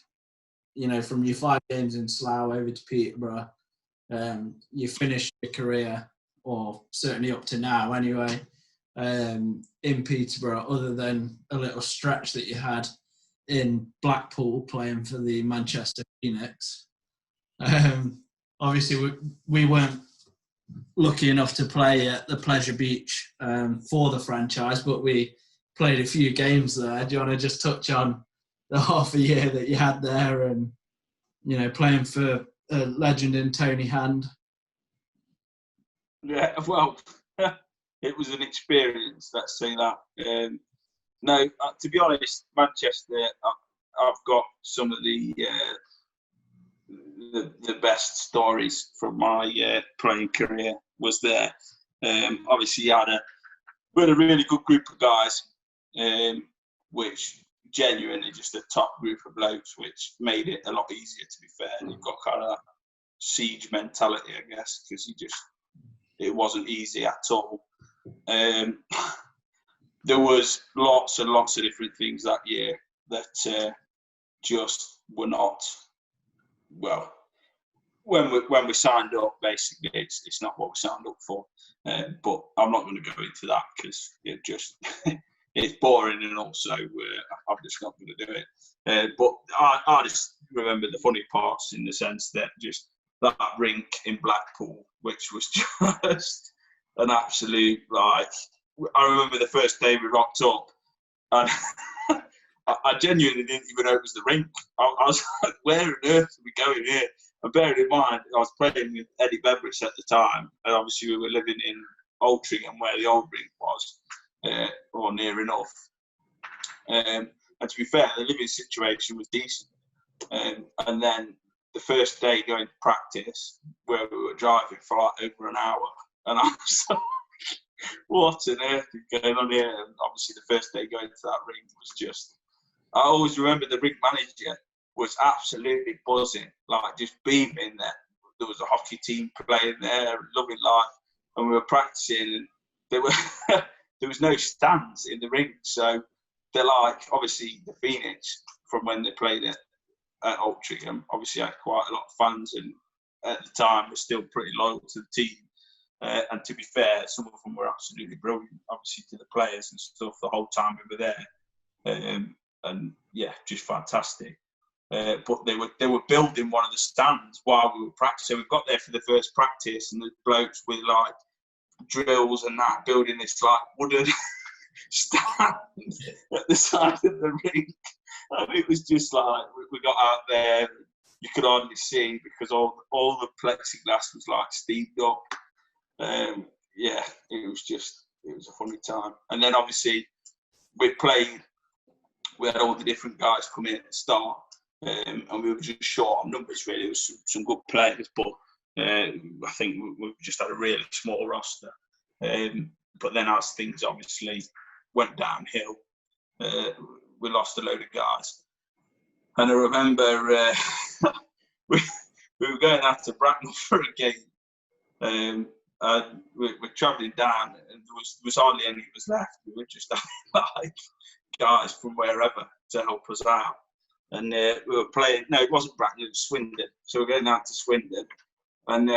you know, from your 5 games in Slough over to Peterborough. You finished your career, or certainly up to now anyway, in Peterborough, other than a little stretch that you had in Blackpool playing for the Manchester Phoenix. Obviously, we weren't lucky enough to play at the Pleasure Beach for the franchise, but we played a few games there. Do you want to just touch on the half a year that you had there and, you know, playing for a legend in Tony Hand? Yeah, well, it was an experience, let's say that. No, to be honest, Manchester, I've got some of the best stories from my playing career was there. Obviously, we had a really good group of guys, which genuinely just a top group of blokes, which made it a lot easier, to be fair. And you've got kind of that siege mentality, I guess, because it wasn't easy at all. There was lots and lots of different things that year that just were not, well, when we signed up, basically, it's not what we signed up for. But I'm not going to go into that because it just it's boring, and also I'm just not going to do it. But I just remember the funny parts in the sense that just that rink in Blackpool, which was just an absolute, like, I remember the first day we rocked up, and I genuinely didn't even know it was the rink. I was like, where on earth are we going here? And bearing in mind, I was playing with Eddie Beveridge at the time, and obviously we were living in Altrincham, where the old rink was, or near enough. And to be fair, the living situation was decent. And then the first day going to practice, where we were driving for like over an hour, and I was like, what on earth is going on here? And obviously the first day going to that rink was just, I always remember the rink manager was absolutely buzzing, like just beaming that there was a hockey team playing there, loving life, and we were practicing, and there was no stands in the rink, so they're like, obviously the Phoenix, from when they played at Altrincham, obviously had quite a lot of fans, and at the time were still pretty loyal to the team. And to be fair, some of them were absolutely brilliant, obviously, to the players and stuff the whole time we were there. And yeah, just fantastic. But they were building one of the stands while we were practicing. We got there for the first practice, and the blokes with like drills and that, building this like wooden stand at the side of the rink. And it was just like, we got out there, you could hardly see because all the plexiglass was like steamed up. Yeah, it was a funny time. And then obviously we had all the different guys come in at the start. and we were just short on numbers. Really, there was some good players, but I think we just had a really small roster. But then as things obviously went downhill, we lost a load of guys. And I remember we were going out to Bracknell for a game. And we're travelling down, and there was hardly any of us left. We were just having like guys from wherever to help us out. And we were playing. No, it wasn't Bracknell. It was Swindon. So we're going out to Swindon, and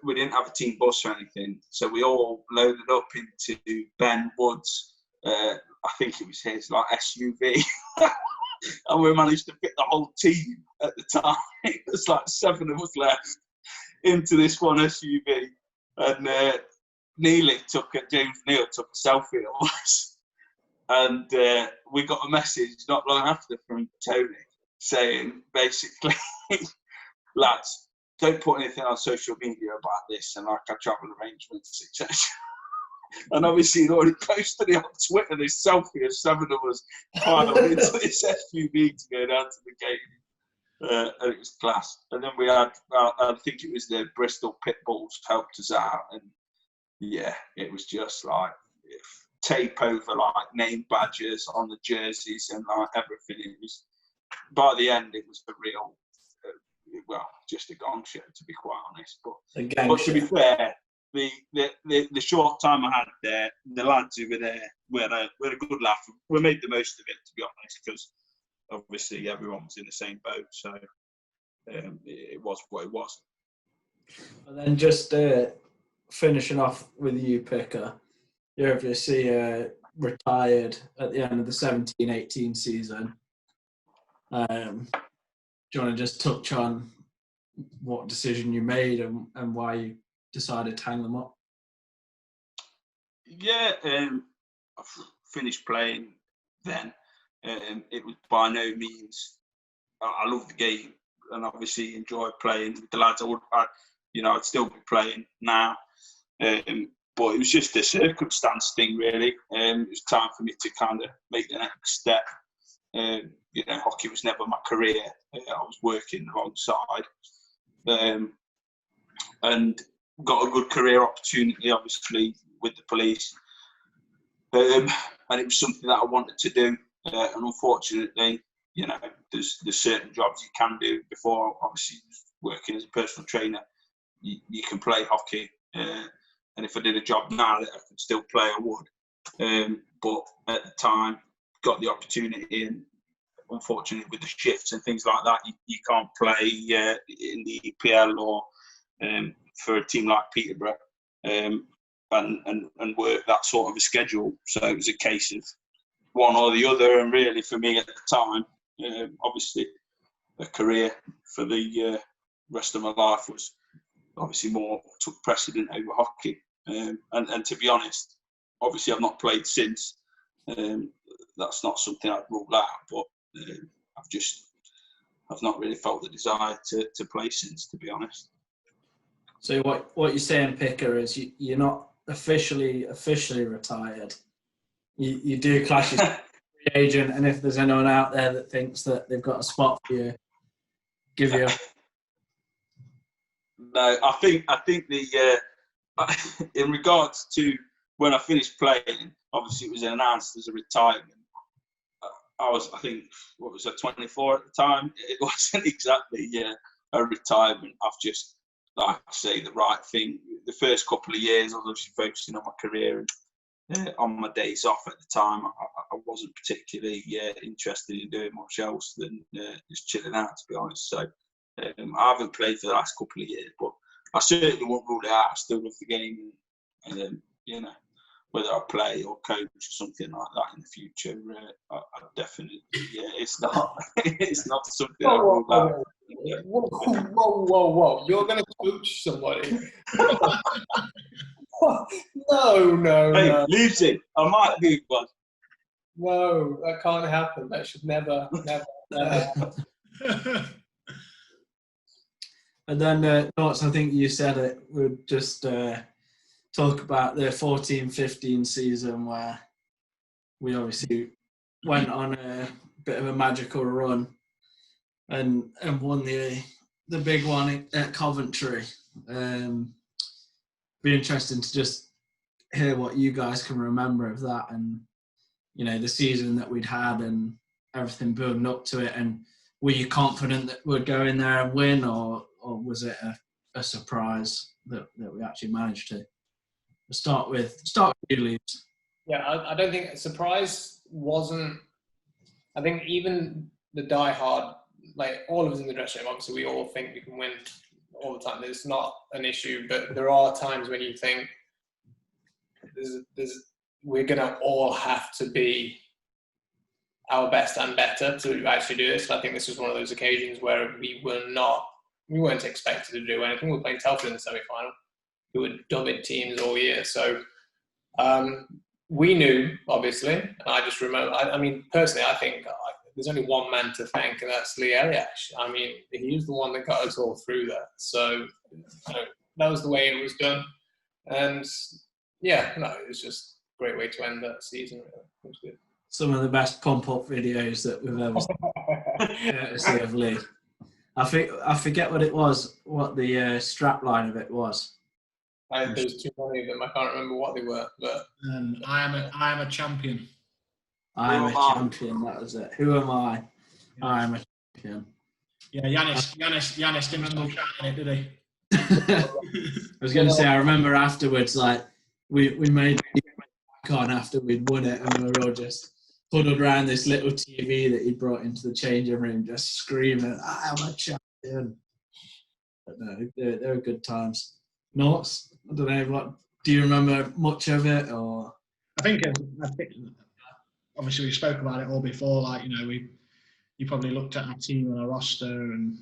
we didn't have a team bus or anything. So we all loaded up into Ben Wood's. I think it was his like SUV, and we managed to fit the whole team at the time. It was like 7 of us left into this one SUV, and James Neal took a selfie of us, and we got a message not long after from Tony saying basically, lads, don't put anything on social media about this and like our travel arrangements, etc. And obviously he'd already posted it on Twitter, this selfie of 7 of us piled into this SUV to go down to the game. And it was class. And then we had, I think it was the Bristol Pitbulls helped us out. And yeah, it was just like tape over like name badges on the jerseys and like everything. It was, by the end, it was a real, well, just a gong show, to be quite honest. But to be fair, the short time I had there, the lads who were there, we had a good laugh. We made the most of it, to be honest, because obviously everyone was in the same boat, so it was what it was. And then just finishing off with you, Picker, you obviously retired at the end of the 17-18 season. Do you want to just touch on what decision you made and why you decided to hang them up? Yeah, I finished playing then. It was by no means. I loved the game and obviously enjoyed playing with the lads. I'd still be playing now, but it was just a circumstance thing, really. It was time for me to kind of make the next step. Hockey was never my career. I was working alongside, and got a good career opportunity, obviously, with the police. And it was something that I wanted to do. And unfortunately, there's certain jobs you can do before, obviously, working as a personal trainer. You can play hockey. And if I did a job now that I could still play, I would. But at the time, got the opportunity, and unfortunately, with the shifts and things like that, you can't play in the EPL or for a team like Peterborough and work that sort of a schedule. So it was a case of one or the other. And really, for me at the time, obviously, a career for the rest of my life was obviously took precedent over hockey. And to be honest, obviously, I've not played since. That's not something I'd rule out, but I've not really felt the desire to play since, to be honest. So what you're saying, Picker, is you're not officially retired. You do class as a free agent, and if there's anyone out there that thinks that they've got a spot for you, give you. No, I think the in regards to when I finished playing, obviously it was announced as a retirement. I think, 24 at the time? It wasn't exactly a retirement. I've just, like I say, the right thing. The first couple of years, I was obviously focusing on my career, and on my days off at the time, I wasn't particularly interested in doing much else than just chilling out, to be honest. So I haven't played for the last couple of years, but I certainly won't rule it out. I still love the game, and whether I play or coach or something like that in the future, I definitely, it's not something I rule out. Whoa. You're going to coach somebody? No. Hey, Lucy, I might do one. No, that can't happen. That should never happen. And then, Norton, I think you said it, we'd just talk about the 14-15 season where we obviously went on a bit of a magical run. and won the big one at Coventry. Be interesting to just hear what you guys can remember of that, and the season that we'd had and everything building up to it. And were you confident that we'd go in there and win, or was it a surprise that we actually managed to? We'll start with you, Leeds. Yeah, I don't think surprise wasn't. I think even the diehard, like all of us in the dressing room, obviously we all think we can win all the time. It's not an issue, but there are times when you think we're going to all have to be our best and better to actually do this. And I think this was one of those occasions where we weren't expected to do anything. We were playing Telford in the semi-final. We were dubbing teams all year. So we knew, obviously, and I just remember, I mean, personally, I think there's only one man to thank, and that's Lee Eliash. I mean, he was the one that got us all through that. So that was the way it was done. And yeah, no, it was just a great way to end that season. It was good. Some of the best pump-up videos that we've ever seen, courtesy of Lee. I forget what it was, what the strap line of it was. There was too many of them. I can't remember what they were, but I am a champion. I am a champion. That was it. Who am I? Yeah. I am a champion. Yeah, Yanis didn't stop shouting it, did he? I was going to say, I remember afterwards, like we made the back on after we'd won it, and we were all just huddled around this little TV that he brought into the changing room, just screaming, "I am a champion!" But no, they were good times. Norts, I don't know, what do you remember much of it, or? I think obviously we spoke about it all before. Like you probably looked at our team and our roster, and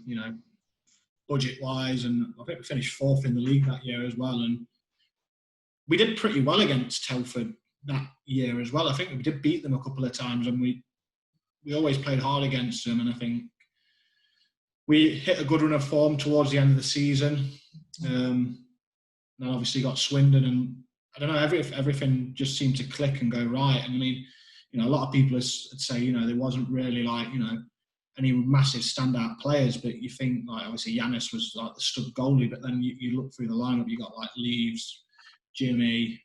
budget wise, and I think we finished fourth in the league that year as well. And we did pretty well against Telford that year as well. I think we did beat them a couple of times, and we always played hard against them. And I think we hit a good run of form towards the end of the season. And then obviously got Swindon, and I don't know, everything just seemed to click and go right. And I mean, a lot of people would say, there wasn't really any massive standout players, but you think like obviously Yanis was like the stud goalie, but then you look through the lineup, you got like Leaves, Jimmy,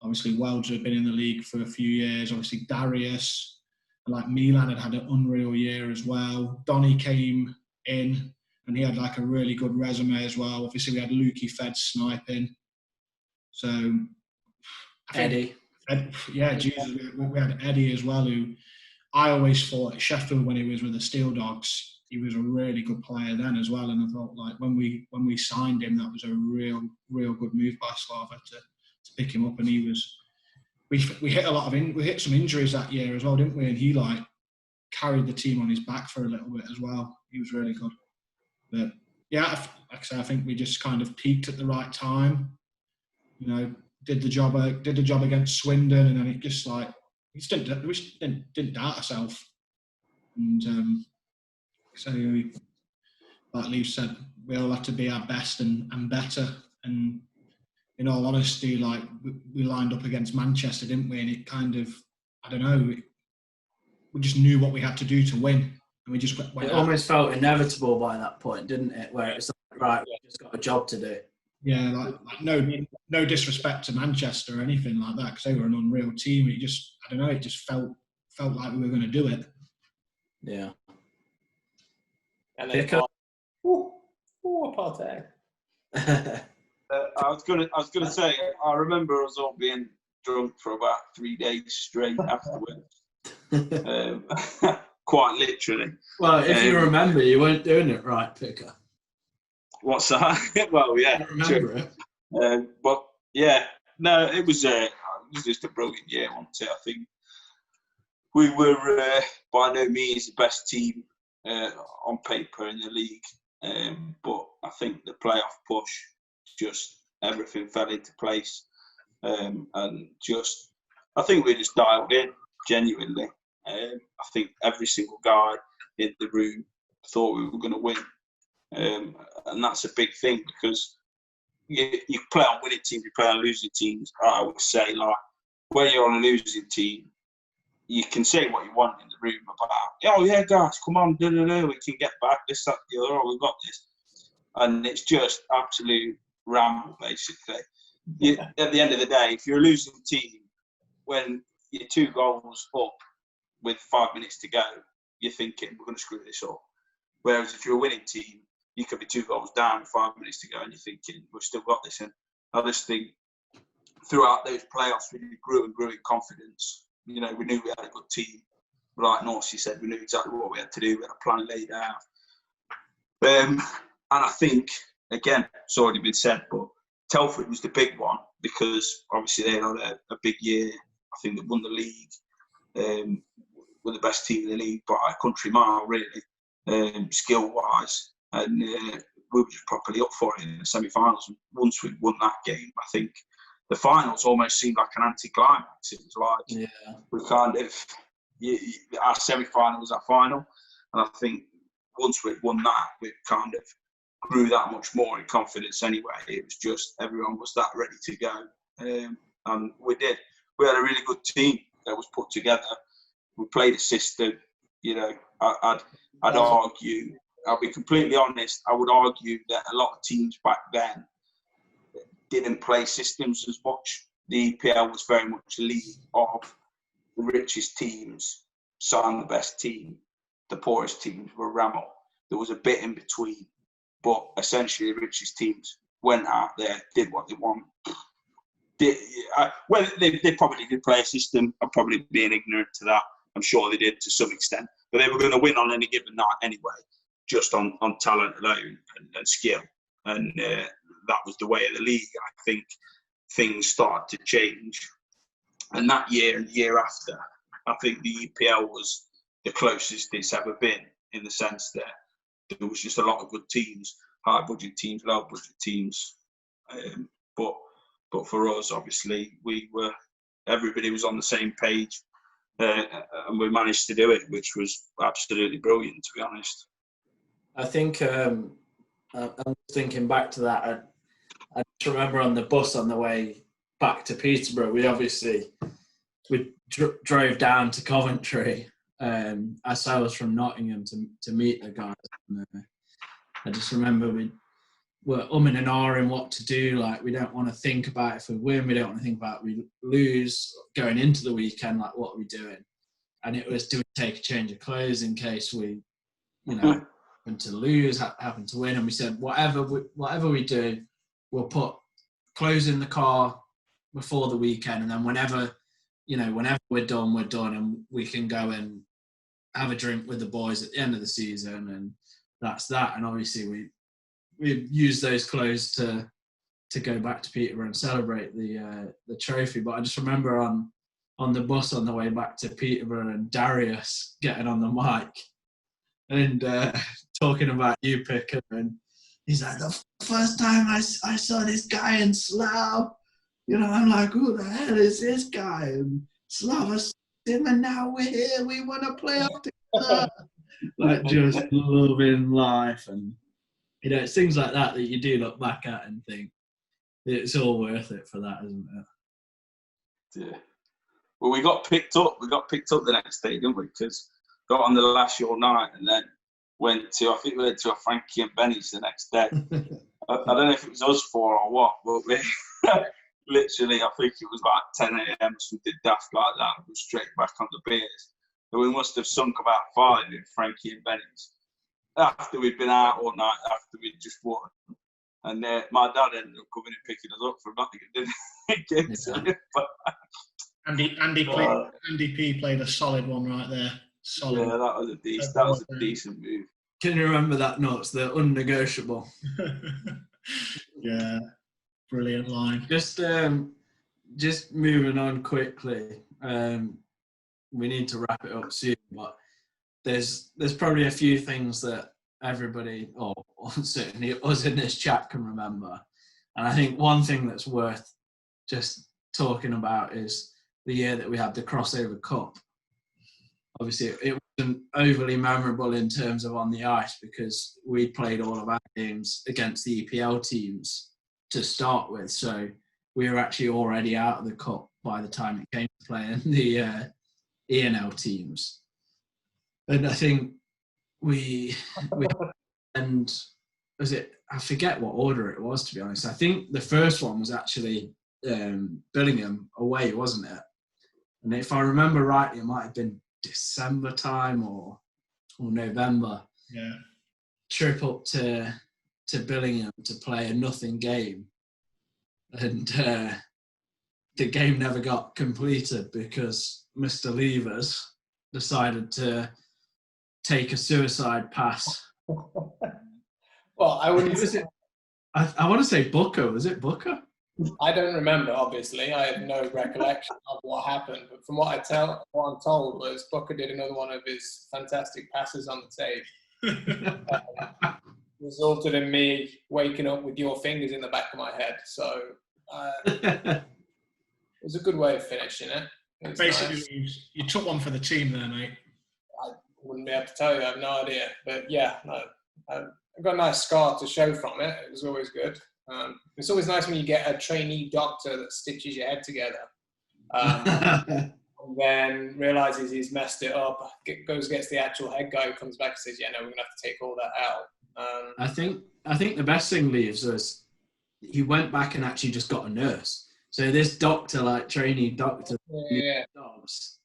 obviously Welds had been in the league for a few years, obviously Darius, and like Milan had an unreal year as well. Donny came in, and he had like a really good resume as well. Obviously, we had Lukey Fed sniping. So, Eddie. Jesus, we had Eddie as well, who I always thought at Sheffield when he was with the Steel Dogs, he was a really good player then as well. And I thought like when we signed him, that was a real good move by Slava to pick him up. And he was, we hit some injuries that year as well, didn't we? And he like carried the team on his back for a little bit as well. He was really good. But yeah, like I say, I think we just kind of peaked at the right time. Did the job against Swindon, and then it just like we just didn't doubt ourselves. And so, like Lee said, we all had to be our best and better. And in all honesty, like we lined up against Manchester, didn't we? And it kind of, I don't know, we just knew what we had to do to win. And we just went. It almost felt inevitable by that point, didn't it? Where it's like, right, we just got a job to do. Yeah, like no disrespect to Manchester or anything like that, because they were an unreal team. It just, I don't know, it just felt like we were going to do it. Yeah. And then Partey. I was gonna say, I remember us all being drunk for about 3 days straight afterwards. Quite literally. Well, if you remember, you weren't doing it right, Picker. What's that? Well, yeah. I remember it. But yeah, no, it was just a brilliant year, wasn't it? I think we were by no means the best team on paper in the league, but I think the playoff push, just everything fell into place, and just I think we just dialed in genuinely. I think every single guy in the room thought we were going to win. And that's a big thing, because you play on winning teams, you play on losing teams. I would say, like, when you're on a losing team, you can say what you want in the room about, oh yeah, guys, come on, we can get back, this, that, the other, we've got this. And it's just absolute ramble, basically. At the end of the day, if you're a losing team, when you're 2 goals up with 5 minutes to go, you're thinking, we're going to screw this up. Whereas if you're a winning team, you could be 2 goals down with 5 minutes to go and you're thinking, we've still got this. And I just think throughout those playoffs, we grew and grew in confidence. You know, we knew we had a good team. Like Norsey said, we knew exactly what we had to do. We had a plan laid out. And I think, again, it's already been said, but Telford was the big one because obviously they had a big year. I think they won the league, were the best team in the league by a country mile, really, skill-wise. And we were just properly up for it in the semi-finals. And once we won that game, I think the finals almost seemed like an anti-climax. It was like we kind of, our semi-final was our final. And I think once we'd won that, we kind of grew that much more in confidence anyway. It was just everyone was that ready to go. And we did. We had a really good team that was put together. We played a system, you know, I'd argue, I'll be completely honest, I would argue that a lot of teams back then didn't play systems as much. The EPL was very much a league of the richest teams signed the best team. The poorest teams were Ramel. There was a bit in between, but essentially the richest teams went out there, did what they want. Well, they probably did play a system. I'm probably being ignorant to that. I'm sure they did to some extent, but they were going to win on any given night anyway, just on talent alone and skill. And that was the way of the league. I think things started to change. And that year and the year after, I think the EPL was the closest it's ever been, in the sense that there was just a lot of good teams, high budget teams, low budget teams. But for us, obviously, everybody was on the same page, and we managed to do it, which was absolutely brilliant, to be honest. I think I'm thinking back to that. I just remember on the bus on the way back to Peterborough, we drove down to Coventry. I was from Nottingham to meet the guys. And, I just remember we were umming and ahhing what to do. Like, we don't want to think about if we win, we don't want to think about if we lose going into the weekend. Like, what are we doing? And it was, do we take a change of clothes in case we, happen to lose, happen to win? And we said, whatever we do, we'll put clothes in the car before the weekend, and then whenever we're done, and we can go and have a drink with the boys at the end of the season, and that's that. And obviously we used those clothes to go back to Peterborough and celebrate the trophy. But I just remember on the bus on the way back to Peterborough, and Darius getting on the mic and talking about you, Picker, and he's like, the first time I saw this guy in Slough, I'm like, who the hell is this guy? And Slough is him, and now we're here, we want to play up together. Like, just loving life. And it's things like that you do look back at and think it's all worth it for that, isn't it? Yeah. Well, we got picked up the next day, didn't we? Because got on the last your night and then went to a Frankie and Benny's the next day. I don't know if it was us four or what, but we literally, I think it was about 10 a.m. something daft like that. We were straight back on the beers. And we must have sunk about 5 in Frankie and Benny's after we'd been out all night, after we'd just won. And my dad ended up coming and picking us up from Nottingham, didn't he? Andy P played a solid one right there. Solid. Yeah, that was a decent move. Can you remember that notes? They're unnegotiable. Yeah, brilliant line. Just moving on quickly. We need to wrap it up soon, but there's probably a few things that everybody, or certainly us in this chat, can remember. And I think one thing that's worth just talking about is the year that we had the Crossover Cup. Obviously, it wasn't overly memorable in terms of on the ice because we played all of our games against the EPL teams to start with. So we were actually already out of the cup by the time it came to playing E&L teams. And I think and was it, I forget what order it was, to be honest. I think the first one was actually Billingham away, wasn't it? And if I remember rightly, it might have been December time or November. Yeah. Trip up to Billingham to play a nothing game. And the game never got completed because Mr. Levers decided to take a suicide pass. Well, I wouldn't. I want to say Booker. Was it Booker? I don't remember. Obviously, I have no recollection of what happened. But from what I'm told was Booker did another one of his fantastic passes on the tape. Resulted in me waking up with your fingers in the back of my head. So it was a good way of finishing it. Basically, nice. you took one for the team there, mate. I wouldn't be able to tell you. I have no idea. But yeah, no. I've got a nice scar to show from it. It was always good. It's always nice when you get a trainee doctor that stitches your head together. And then realises he's messed it up, gets the actual head guy who comes back and says, yeah, no, we're going to have to take all that out. I think the best thing, Leaves, was he went back and actually just got a nurse. So this doctor, like trainee doctor, dogs,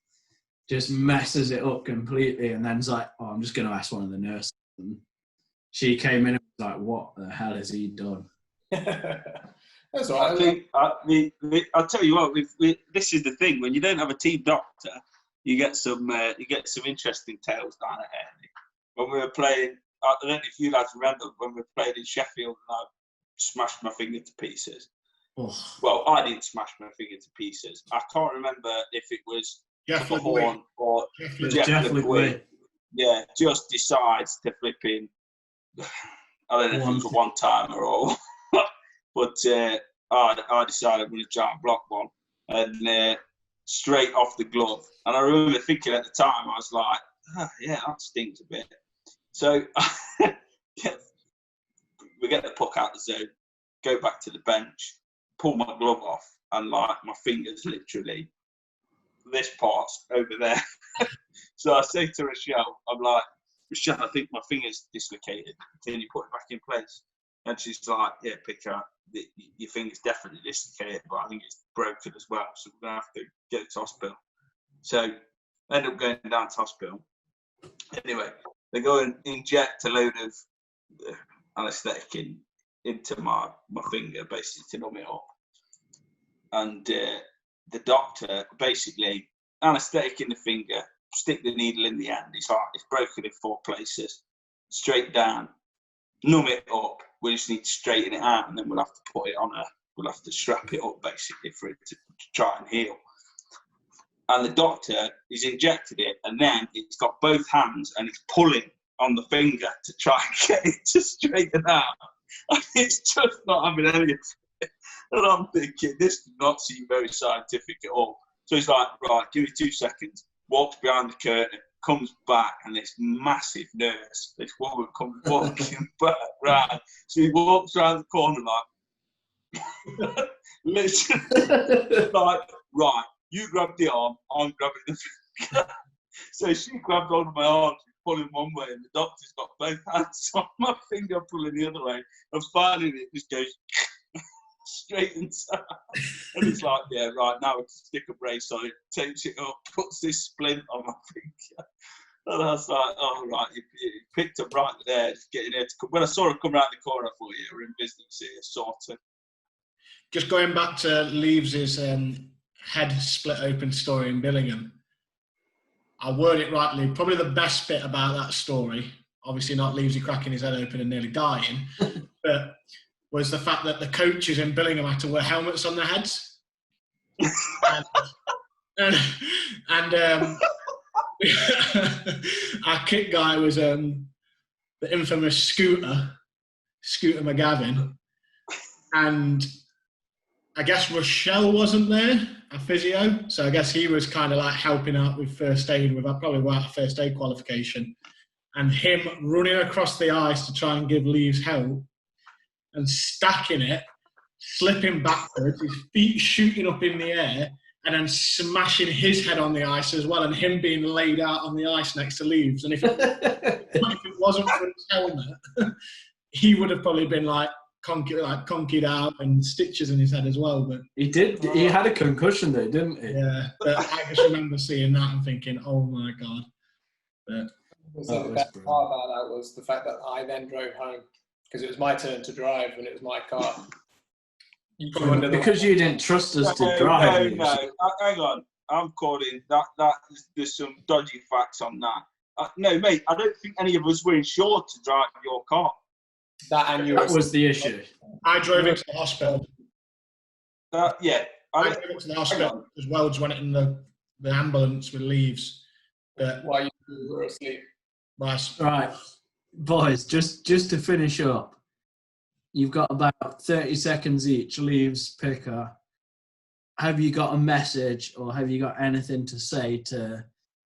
just messes it up completely, and then's like, oh, I'm just going to ask one of the nurses. And she came in and was like, what the hell has he done? That's all right. I think I'll tell you what. This is the thing: when you don't have a team doctor, you get some interesting tales down at Airlie. When we were playing, I don't know if you lads remember when we played in Sheffield, and I smashed my finger to pieces. Oh. Well, I didn't smash my finger to pieces. I can't remember if it was Jeff Horn or Jeff LeGuy. Yeah, just decides to flip in. I don't know if it was a one-timer or but I decided I'm going to try and block one and straight off the glove. And I remember thinking at the time, I was like, yeah, that stinks a bit. So we get the puck out the zone, go back to the bench, pull my glove off, and like my fingers literally this part's over there. So I say to Rochelle, I'm like, Rochelle, I think my finger's dislocated. Can you put it back in place? And she's like, yeah, picture out. Your finger's definitely dislocated, but I think it's broken as well. So we're going to have to get it to hospital. So I end up going down to hospital. Anyway, they go and inject a load of anaesthetic into my finger, basically to numb it up. And the doctor basically, anaesthetic in the finger, stick the needle in the end. It's like it's broken in 4 places, straight down, numb it up. We just need to straighten it out, and then we'll have to put it on we'll have to strap it up basically for it to try and heal. And the doctor has injected it, and then it's got both hands and it's pulling on the finger to try and get it to straighten out. And it's just not having any of it. And I'm thinking, this does not seem very scientific at all. So he's like, right, give me 2 seconds. Walks behind the curtain, comes back, and this massive nurse, this woman comes walking back round. So he walks around the corner like, literally, like, right, you grab the arm, I'm grabbing the finger. So she grabbed hold of my arm, pulling one way, and the doctor's got both hands on my finger, pulling the other way. And finally, it just goes straight inside. And it's like, yeah, right, now we can stick a brace on it, takes it up, puts this splint on my finger. And I was like, oh, right, you picked up right there, just getting here to come. When I saw her come round the corner, I thought, yeah, we're in business here, sort of. Just going back to Leaves' head split open story in Billingham, I word it rightly, probably the best bit about that story, obviously not Leavesy cracking his head open and nearly dying, but was the fact that the coaches in Billingham had to wear helmets on their heads. and our kit guy was the infamous Scooter McGavin. And I guess Rochelle wasn't there, a physio. So I guess he was kind of like helping out with first aid, with probably without a first aid qualification. And him running across the ice to try and give Leaves help and stacking it, slipping backwards, his feet shooting up in the air, and then smashing his head on the ice as well, and him being laid out on the ice next to Leaves. And if it wasn't for his helmet, he would have probably been like conkied out and stitches in his head as well. But he did. He had a concussion though, didn't he? yeah, but I just remember seeing that and thinking, "Oh my god!" But So the best part about that was the fact that I then drove home because it was my turn to drive and it was my car. Because you didn't trust us to drive. No, hang on. I'm calling that. There's some dodgy facts on that. No, mate, I don't think any of us were insured to drive your car. That was the issue. I drove it to the hospital. Yeah. I drove it to the hospital because Welds went in the ambulance with Leaves. While you were asleep. Right, boys, just to finish up, you've got about 30 seconds each. Leaves, Picker. Have you got a message or have you got anything to say to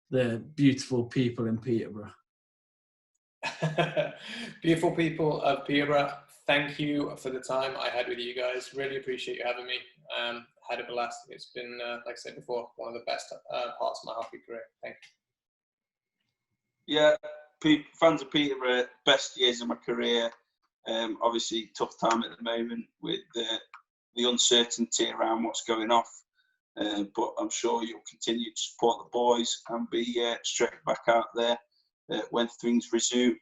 the beautiful people in Peterborough? Beautiful people of Peterborough, thank you for the time I had with you guys. Really appreciate you having me. Had a blast. It's been, like I said before, one of the best parts of my hockey career. Thank you. Yeah, fans of Peterborough, best years of my career. Obviously, tough time at the moment with the uncertainty around what's going off. But I'm sure you'll continue to support the boys and be straight back out there when things resume.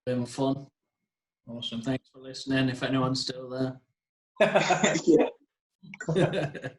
Been fun. Awesome. Thanks for listening. If anyone's still there. Yeah.